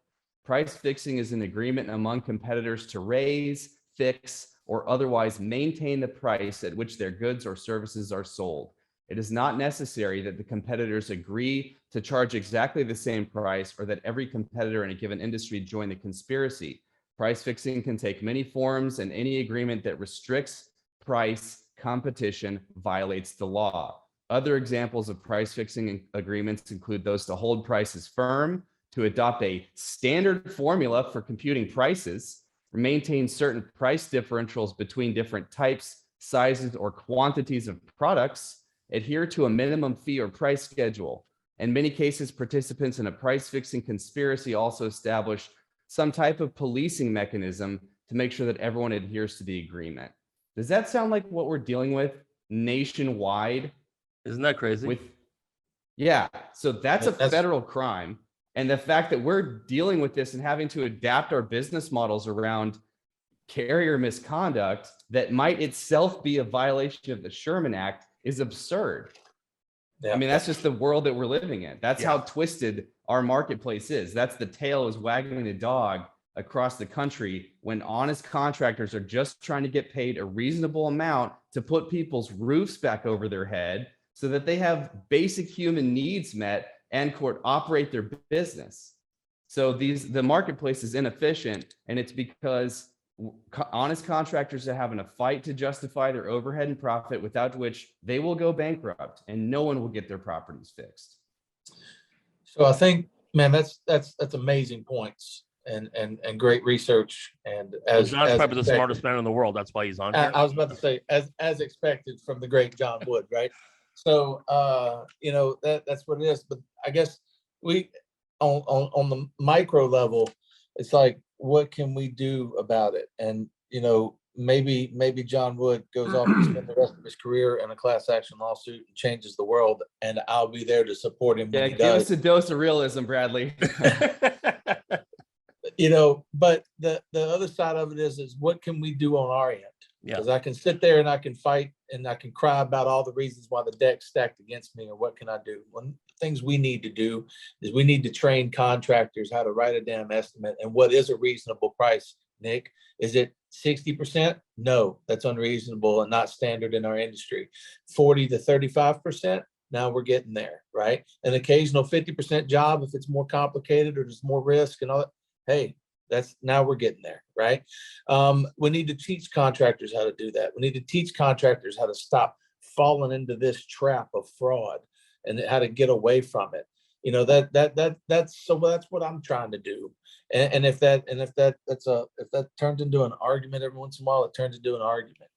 Price fixing is an agreement among competitors to raise, fix, or otherwise maintain the price at which their goods or services are sold. It is not necessary that the competitors agree to charge exactly the same price, or that every competitor in a given industry join the conspiracy. Price fixing can take many forms, and any agreement that restricts price competition violates the law. Other examples of price fixing agreements include those to hold prices firm, to adopt a standard formula for computing prices, maintain certain price differentials between different types, sizes, or quantities of products, adhere to a minimum fee or price schedule. In many cases, participants in a price fixing conspiracy also establish some type of policing mechanism to make sure that everyone adheres to the agreement. Does that sound like what we're dealing with nationwide? Isn't that crazy? Yeah, so that's a That's- federal crime. And the fact that we're dealing with this and having to adapt our business models around carrier misconduct that might itself be a violation of the Sherman Act is absurd. Yeah. I mean, that's just the world that we're living in. That's how twisted our marketplace is. That's the tail is wagging the dog across the country, when honest contractors are just trying to get paid a reasonable amount to put people's roofs back over their head so that they have basic human needs met and operate their business. So the marketplace is inefficient, and it's because honest contractors are having a fight to justify their overhead and profit, without which they will go bankrupt and no one will get their properties fixed. So I think, man, that's amazing points and great research. And John's probably the smartest man in the world. That's why he's on here. I was about to say, as expected from the great John Wood, right? So that's what it is. But I guess on the micro level, it's like, what can we do about it? And, maybe John Wood goes off and spend the rest of his career in a class action lawsuit and changes the world, and I'll be there to support him Yeah, when he give does. us a dose of realism, Bradley. But the other side of it is what can we do on our end? Yeah. Because I can sit there and I can fight and I can cry about all the reasons why the deck's stacked against me, or what can I do? One of the things we need to do is we need to train contractors how to write a damn estimate and what is a reasonable price. Nick, is it 60%? No, that's unreasonable and not standard in our industry. 40 to 35%. Now we're getting there, right? An occasional 50% job, if it's more complicated or there's more risk and all that, hey, now we're getting there, right? We need to teach contractors how to do that. We need to teach contractors how to stop falling into this trap of fraud and how to get away from it. That's what I'm trying to do. And if that turns into an argument every once in a while, it turns into an argument.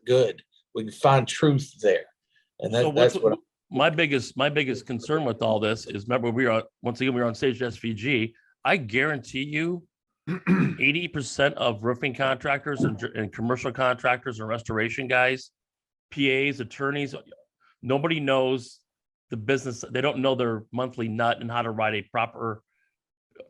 Good. We can find truth there, and that's what. My biggest concern with all this is, remember, we were on stage at SVG. I guarantee you 80% of roofing contractors and commercial contractors and restoration guys, PAs, attorneys, nobody knows the business. They don't know their monthly nut and how to write a proper,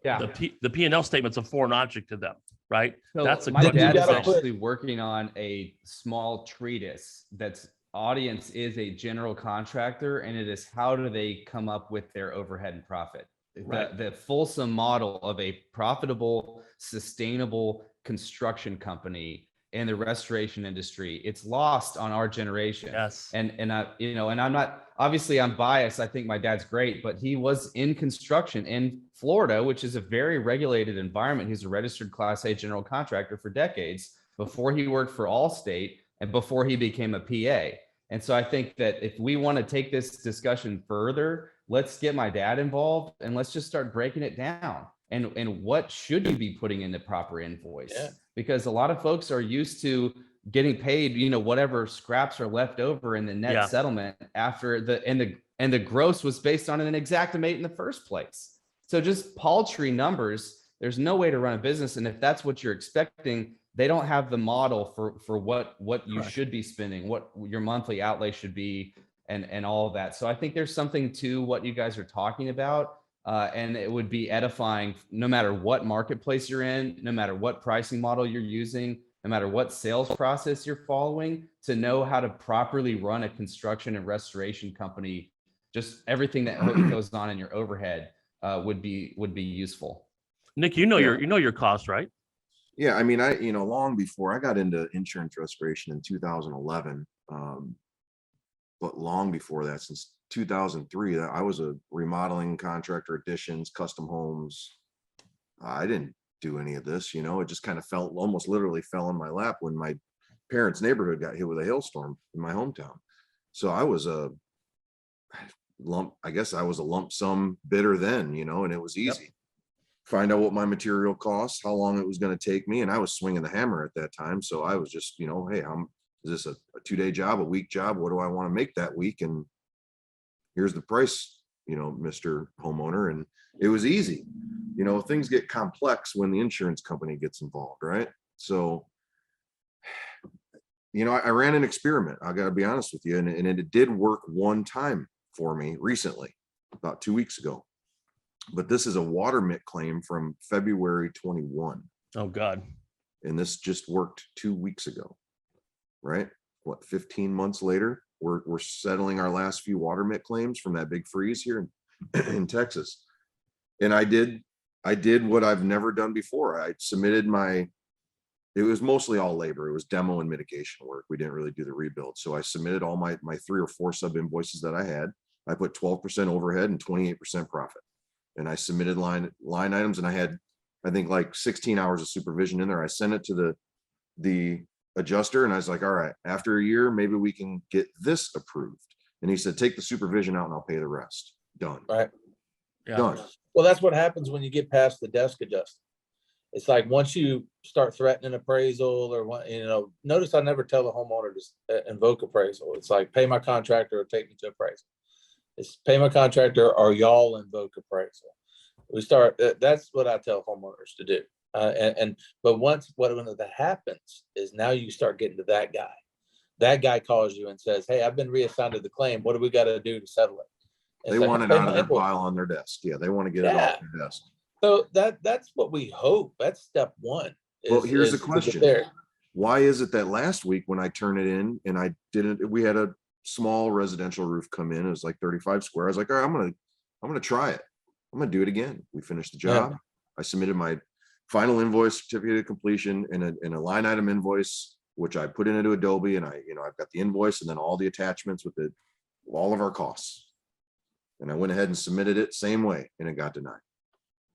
the P&L statement's a foreign object to them, right? So that's my dad is gotta actually working on a small treatise that's audience is a general contractor, and it is how do they come up with their overhead and profit. Right. The fulsome model of a profitable, sustainable construction company in the restoration industry. It's lost on our generation. Yes. And I'm not, obviously I'm biased. I think my dad's great, but he was in construction in Florida, which is a very regulated environment. He's a registered Class A general contractor for decades before he worked for Allstate and before he became a PA. And so I think that if we want to take this discussion further, let's get my dad involved and let's just start breaking it down. And what should you be putting in the proper invoice? Yeah. Because a lot of folks are used to getting paid, whatever scraps are left over in the net settlement after the gross was based on an Xactimate in the first place. So just paltry numbers, there's no way to run a business. And if that's what you're expecting, they don't have the model for what you should be spending, what your monthly outlay should be, and all of that. So I think there's something to what you guys are talking about. And it would be edifying no matter what marketplace you're in, no matter what pricing model you're using, no matter what sales process you're following, to know how to properly run a construction and restoration company. Just everything that goes on in your overhead would be useful. Nick, your cost, right? Yeah, I mean, long before I got into insurance restoration in 2011, but long before that, since 2003, I was a remodeling contractor, additions, custom homes. I didn't do any of this, it just kind of almost literally fell in my lap when my parents' neighborhood got hit with a hailstorm in my hometown. So I was a lump sum bidder then, and it was easy. Yep. Find out what my material costs, how long it was going to take me. And I was swinging the hammer at that time. So I was just, hey, is this a 2-day job, a week job? What do I want to make that week? And here's the price, Mr. Homeowner. And it was easy. Things get complex when the insurance company gets involved, right? So, I ran an experiment. I got to be honest with you. And it did work one time for me recently, about 2 weeks ago. But this is a water mitt claim from February 21. Oh, God. And this just worked 2 weeks ago, right? 15 months later, we're settling our last few water mitt claims from that big freeze here in Texas. And I did what I've never done before. I submitted it was mostly all labor. It was demo and mitigation work. We didn't really do the rebuild. So I submitted all my 3 or 4 sub invoices that I had. I put 12% overhead and 28% profit. And I submitted line items, and I had, I think, like 16 hours of supervision in there. I sent it to the adjuster, and I was like, all right, after a year, maybe we can get this approved. And he said, take the supervision out and I'll pay the rest. Done. Right. Yeah. Done. Well, that's what happens when you get past the desk adjuster. It's like once you start threatening appraisal or notice I never tell the homeowner to invoke appraisal. It's like pay my contractor or take me to appraisal. It's pay my contractor or y'all invoke appraisal. That's what I tell homeowners to do. But when that happens is now you start getting to that guy. That guy calls you and says, "Hey, I've been reassigned to the claim. What do we got to do to settle it?" They want it out of their pile on their desk. Yeah, they want to get it off their desk. So that's what we hope. That's step one. Well, here's the question. Why is it that last week when I turned it in and we had a small residential roof come in, it was like 35 square. I was like, all right, I'm gonna try it. I'm gonna do it again. We finished the job. I submitted my final invoice, certificate of completion, and a line item invoice, which I put into Adobe, and I've got the invoice and then all the attachments with all of our costs. And I went ahead and submitted it same way, and it got denied.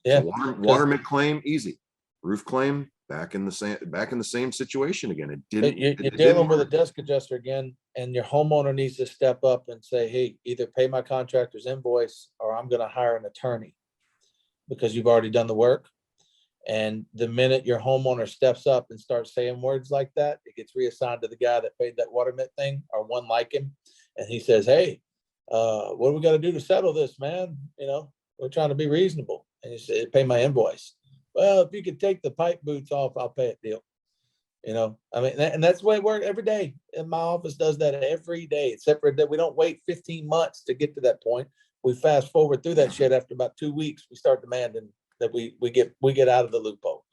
Yeah. So water claim, easy. Roof claim, back in the same situation again. It didn't. You're dealing with a desk adjuster again, and your homeowner needs to step up and say, "Hey, either pay my contractor's invoice, or I'm going to hire an attorney," because you've already done the work. And the minute your homeowner steps up and starts saying words like that, it gets reassigned to the guy that paid that water mitt thing or one like him, and he says, "Hey, what do we got to do to settle this, man? We're trying to be reasonable." And he said, "Pay my invoice." "Well, if you could take the pipe boots off, I'll pay it, deal." I mean, and that's the way it works every day. And my office does that every day, except for that we don't wait 15 months to get to that point. We fast forward through that shit. After about 2 weeks, we start demanding that we get out of the loophole.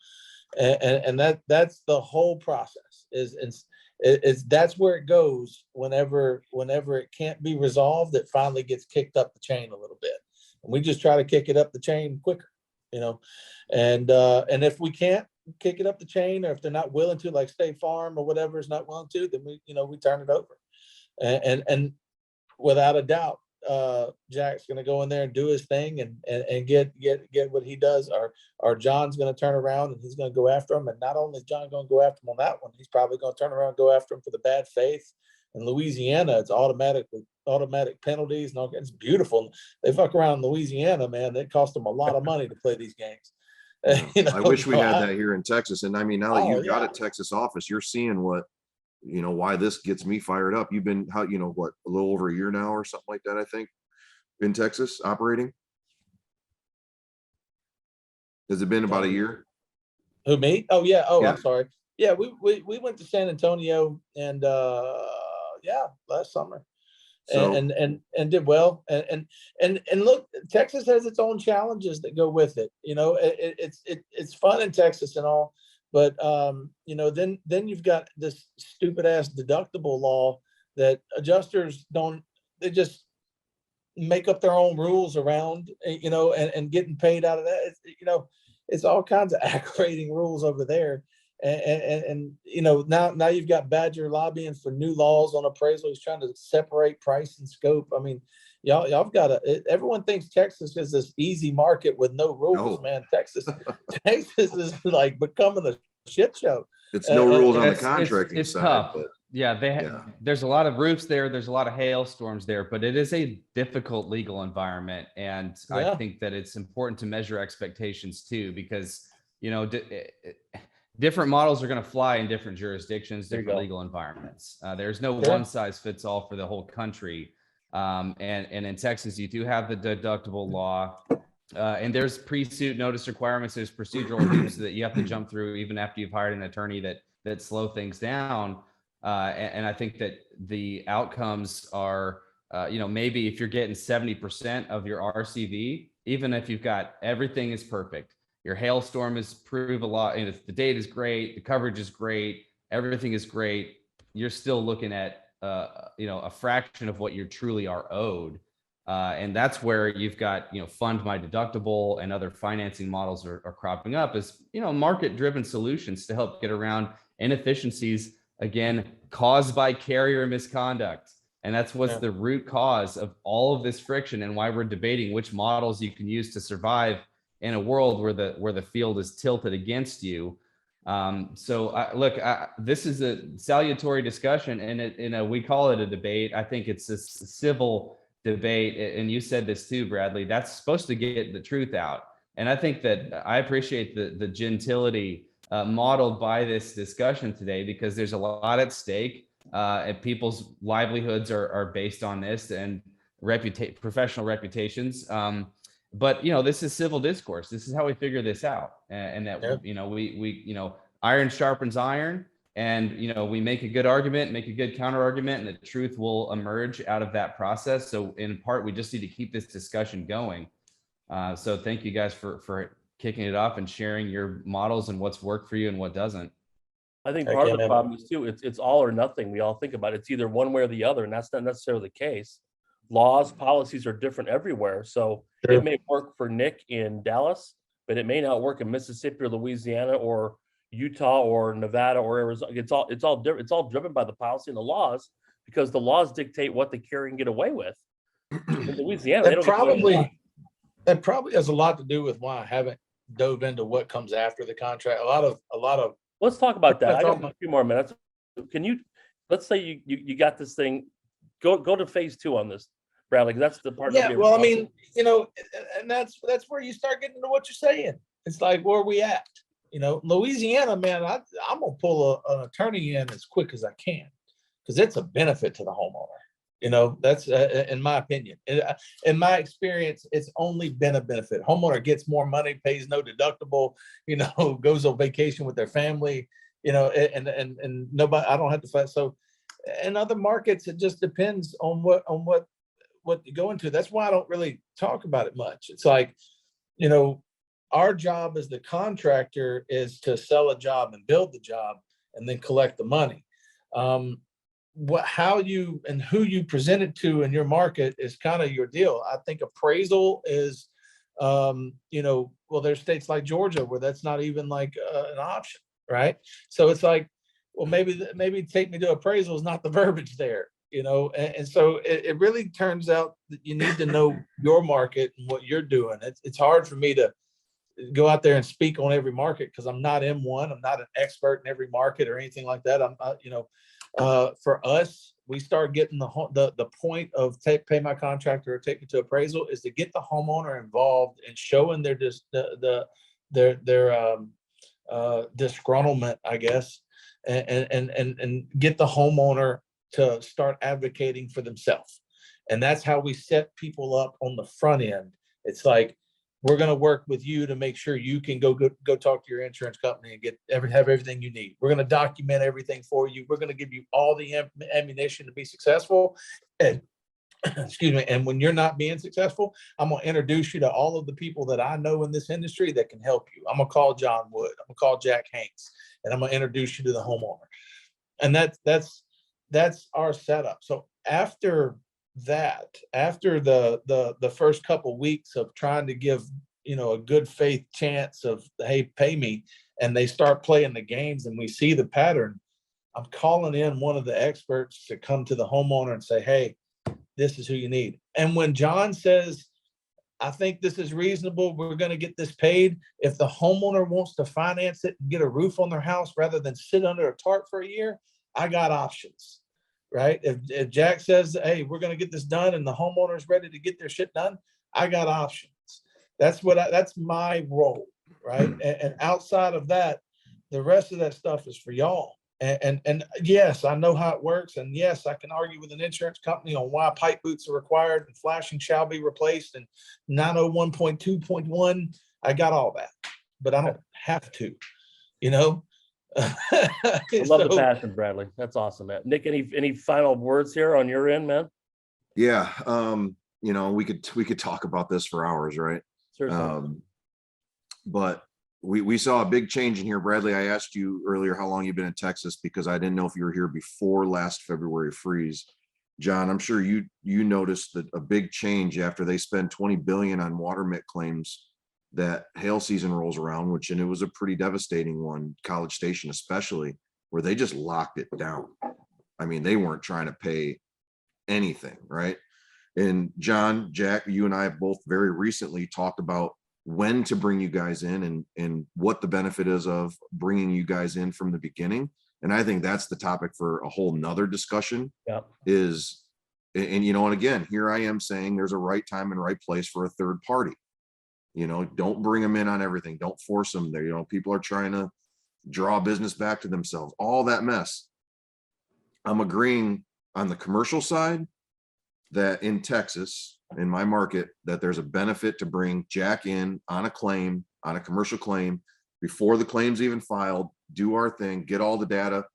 And that's the whole process is that's where it goes whenever it can't be resolved. It finally gets kicked up the chain a little bit, and we just try to kick it up the chain quicker, and if we can't kick it up the chain, or if they're not willing to, like State Farm or whatever is not willing to, then we turn it over, and without a doubt, Jack's going to go in there and do his thing and get what he does, or John's going to turn around and he's going to go after him. And not only is John going to go after him on that one, he's probably going to turn around and go after him for the bad faith. In Louisiana, it's automatic penalties and all. It's beautiful. They fuck around in Louisiana, man. It costs them a lot of money to play these games. I wish we had that here in Texas. And I mean, now that you've got a Texas office, you're seeing why this gets me fired up. You've been, a little over a year now or something like that, I think, in Texas operating. Has it been about a year? Who, me? Oh, yeah. Oh, Yeah. I'm sorry. Yeah, we went to San Antonio and last summer. So, and did well. And look, Texas has its own challenges that go with it. It's fun in Texas and all. But then you've got this stupid ass deductible law that adjusters they just make up their own rules around, and getting paid out of that. It's all kinds of aggravating rules over there. And now you've got Badger lobbying for new laws on appraisal. He's trying to separate price and scope. I mean, y'all got everyone thinks Texas is this easy market with no rules, man. Texas is like becoming a shit show. It's no rules on the contracting it's side. tough. But there's a lot of roofs there. There's a lot of hailstorms there, but it is a difficult legal environment. And I think that it's important to measure expectations too, because, different models are going to fly in different jurisdictions, different legal environments. There's no one size fits all for the whole country. And in Texas, you do have the deductible law, and there's pre-suit notice requirements. There's procedural hoops that you have to jump through even after you've hired an attorney that slow things down. And I think that the outcomes are, maybe if you're getting 70% of your RCV, even if you've got everything is perfect, your hailstorm is prove a lot, and if the data is great, the coverage is great, everything is great, you're still looking at a fraction of what you truly are owed. And that's where you've got, fund my deductible and other financing models are cropping up as, market driven solutions to help get around inefficiencies, again, caused by carrier misconduct. And that's what's the root cause of all of this friction, and why we're debating which models you can use to survive in a world where the field is tilted against you. This is a salutary discussion, and we call it a debate. I think it's a civil debate, and you said this too, Bradley. That's supposed to get the truth out, and I think that I appreciate the gentility modeled by this discussion today, because there's a lot at stake, and people's livelihoods are based on this, and professional reputations. But this is civil discourse. This is how we figure this out. And that, Yep. we iron sharpens iron, and, we make a good argument, make a good counter argument, and the truth will emerge out of that process. So in part, we just need to keep this discussion going. So thank you guys for kicking it off and sharing your models and what's worked for you and what doesn't. I think Heck part yeah, of the man. problem is too, it's all or nothing. We all think about it. It's either one way or the other, and that's not necessarily the case. Laws, policies are different everywhere. So Sure. it may work for Nick in Dallas, but it may not work in Mississippi or Louisiana or Utah or Nevada or Arizona. It's all different. It's all driven by the policy and the laws, because the laws dictate what the carrier can get away with. In Louisiana, they That don't get away with a lot. probably has a lot to do with why I haven't dove into what comes after the contract. A lot of Let's talk about that. I That's got all- a few more minutes. Can you, let's say you got this thing, go to phase 2 on this, Bradley, 'cause that's the part. yeah. nobody Well, I ever talks mean, and that's where you start getting into what you're saying. It's like, where are we at? Louisiana, man, I'm gonna pull an attorney in as quick as I can, because it's a benefit to the homeowner. That's in my opinion. In my experience, it's only been a benefit. Homeowner gets more money, pays no deductible, goes on vacation with their family, and nobody, I don't have to fight. So in other markets, it just depends on what you go into. That's why I don't really talk about it much. It's like, our job as the contractor is to sell a job and build the job and then collect the money. How you and who you present it to in your market is kind of your deal. I think appraisal is, well, there's states like Georgia where that's not even like an option, right? So it's like, well, maybe take me to appraisal is not the verbiage there, and so it really turns out that you need to know your market and what you're doing. It's hard for me to go out there and speak on every market because I'm not in one. I'm not an expert in every market or anything like that. For us, we start getting the point of pay my contractor or take me to appraisal is to get the homeowner involved and showing their disgruntlement, I guess, and get the homeowner to start advocating for themselves. And that's how we set people up on the front end. It's like, we're going to work with you to make sure you can go talk to your insurance company and have everything you need. We're going to document everything for you. We're going to give you all the ammunition to be successful. And excuse me. And when you're not being successful, I'm going to introduce you to all of the people that I know in this industry that can help you. I'm going to call John Wood. I'm going to call Jack Hanks, and I'm going to introduce you to the homeowner. And that's our setup. So after the first couple weeks of trying to give a good faith chance of, hey, pay me, and they start playing the games and we see the pattern, I'm calling in one of the experts to come to the homeowner and say, hey, this is who you need. And when John says, I think this is reasonable, we're going to get this paid, if the homeowner wants to finance it and get a roof on their house rather than sit under a tarp for a year, I got options. Right? If Jack says, hey, we're going to get this done and the homeowner is ready to get their shit done, I got options. That's my role. Right. And outside of that, the rest of that stuff is for y'all. And yes, I know how it works. And yes, I can argue with an insurance company on why pipe boots are required and flashing shall be replaced and 901.2.1. I got all that, but I don't have to, I love the passion, Bradley. That's awesome, man. Nick, any final words here on your end, man? Yeah. We could talk about this for hours, right? Certainly. But we saw a big change in here. Bradley, I asked you earlier how long you've been in Texas because I didn't know if you were here before last February freeze. John, I'm sure you noticed that a big change after they spend $20 billion on water mitt claims that hail season rolls around, and it was a pretty devastating one, College Station especially, where they just locked it down. I mean, they weren't trying to pay anything, right? And John, Jack, you and I have both very recently talked about when to bring you guys in and what the benefit is of bringing you guys in from the beginning. And I think that's the topic for a whole nother discussion. Yep. And again, here I am saying there's a right time and right place for a third party. Don't bring them in on everything. Don't force them there. People are trying to draw business back to themselves, all that mess. I'm agreeing on the commercial side, that in Texas, in my market, that there's a benefit to bring Jack in on a claim, on a commercial claim, before the claim's even filed, do our thing, get all the data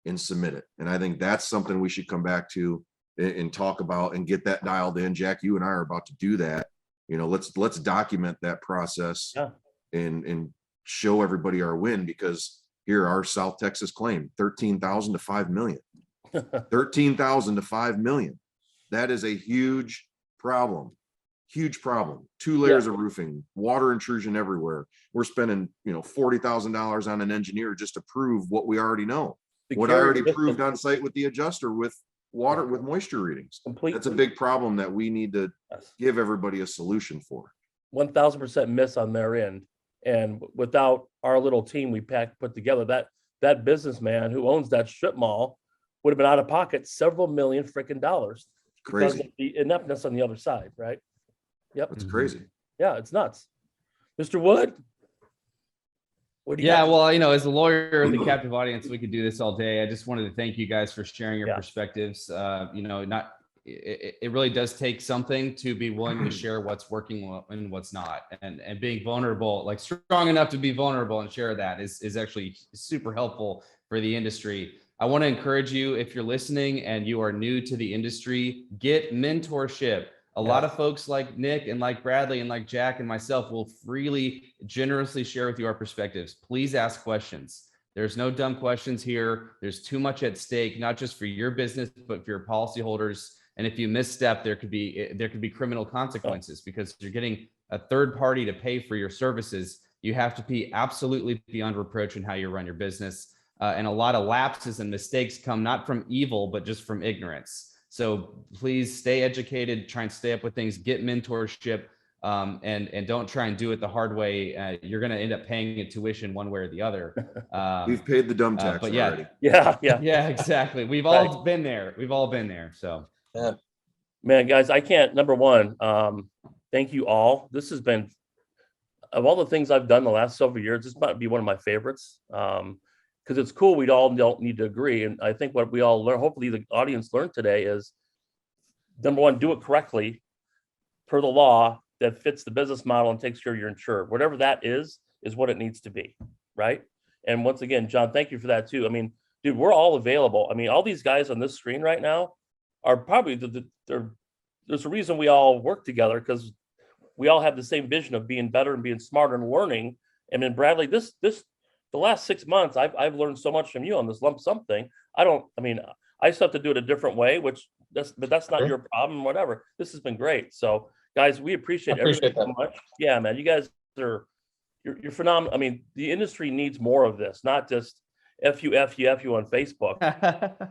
and submit it. And I think that's something we should come back to and talk about and get that dialed in. Jack, you and I are about to do that. You know, let's document that process and show everybody our win, because here, our South Texas claim, 13,000 to 5 million. 13,000 to 5 million. That is a huge problem. Huge problem. 2 layers of roofing, water intrusion everywhere. We're spending, you know, $40,000 on an engineer just to prove what we already know. What I already proved on site with the adjuster with water, with moisture readings. That's a big problem that we need to give everybody a solution for. 1,000% miss on their end. And without our little team we put together, that businessman who owns that strip mall would have been out of pocket several million freaking dollars. Because of the ineptness on the other side, right? Yep. It's crazy. Yeah, it's nuts. Mr. Wood? What do you Yeah, well, you know, as a lawyer in the captive audience, we could do this all day. I just wanted to thank you guys for sharing your perspectives. You know, it really does take something to be willing to share what's working and what's not, and being vulnerable, like strong enough to be vulnerable and share that is actually super helpful for the industry. I want to encourage you, if you're listening and you are new to the industry, get mentorship. A lot of folks like Nick and like Bradley and like Jack and myself will freely, generously share with you our perspectives. Please ask questions. There's no dumb questions here. There's too much at stake, not just for your business, but for your policyholders. And if you misstep, there could be criminal consequences, because you're getting a third party to pay for your services. You have to be absolutely beyond reproach in how you run your business. And a lot of lapses and mistakes come not from evil, but just from ignorance. So please stay educated, try and stay up with things, get mentorship, and don't try and do it the hard way. You're going to end up paying a tuition one way or the other. We've paid the dumb tax already. Yeah, exactly. We've all been there. We've all been there. So, man, guys, I can't. Number one, thank you all. This has been, of all the things I've done the last several years, this might be one of my favorites. Because it's cool. We all don't need to agree. And I think what we all learn, hopefully the audience learned today, is number one, do it correctly per the law that fits the business model and takes care of your insured. Whatever that is what it needs to be, right? And once again, John, thank you for that too. I mean, dude, we're all available. I mean, all these guys on this screen right now are probably there's a reason we all work together, because we all have the same vision of being better and being smarter and learning. And then Bradley, the last 6 months, I've learned so much from you on this lump sum thing. I still have to do it a different way, but that's not your problem, whatever. This has been great. So guys, we appreciate everything so much. Yeah, man, you guys you're phenomenal. I mean, the industry needs more of this, not just F you on Facebook.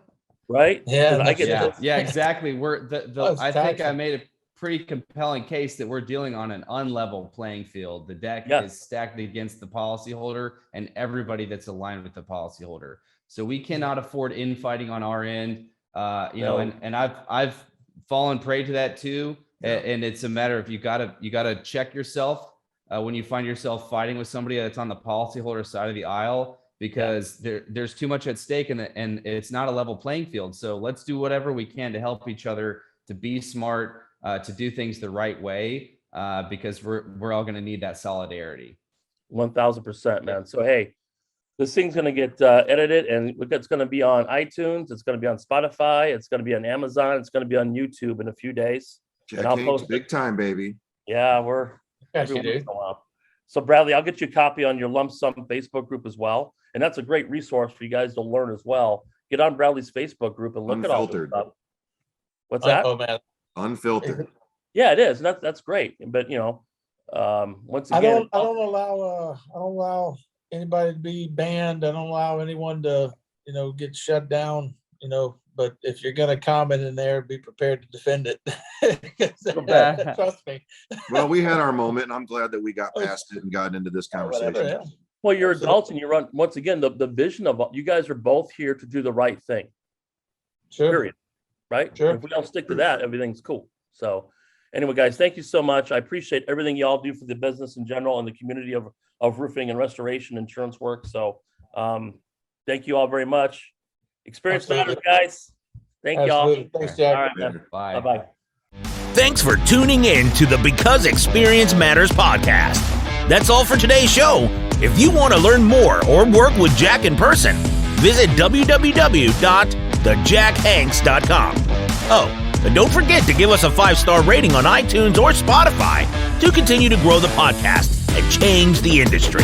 Right? Yeah, exactly. I think I made a pretty compelling case that we're dealing on an unlevel playing field. The deck is stacked against the policyholder and everybody that's aligned with the policyholder. So we cannot afford infighting on our end. You know, and I've fallen prey to that too. And it's a matter of you gotta check yourself when you find yourself fighting with somebody that's on the policyholder side of the aisle, because there's too much at stake, and it's not a level playing field. So let's do whatever we can to help each other, to be smart, to do things the right way, because we're all going to need that solidarity. 1,000%, man. So, hey, this thing's going to get edited, and it's going to be on iTunes. It's going to be on Spotify. It's going to be on Amazon. It's going to be on YouTube in a few days. And I'll post big time, baby. Yeah, we're so Bradley, I'll get you a copy on your lump sum Facebook group as well. And that's a great resource for you guys to learn as well. Get on Bradley's Facebook group and look at all this stuff. What's that? Oh man. Unfiltered. Yeah, it is. And that's great. But you know, once again, I don't allow anybody to be banned. I don't allow anyone to, get shut down, but if you're going to comment in there, be prepared to defend it. Trust me. Well, we had our moment, and I'm glad that we got past it and got into this conversation. Well, you're adults and you run, once again, the vision of you guys are both here to do the right thing. Sure. Period. Right? Sure. If we don't stick to that, everything's cool. So anyway, guys, thank you so much. I appreciate everything y'all do for the business in general and the community of roofing and restoration insurance work. So thank you all very much. Experience matters, guys. Thank y'all. Thanks, Jack. All right, man. Bye. Bye-bye. Thanks for tuning in to the Because Experience Matters podcast. That's all for today's show. If you want to learn more or work with Jack in person, visit www.thejackhanks.com. Oh, and don't forget to give us a 5-star rating on iTunes or Spotify to continue to grow the podcast and change the industry.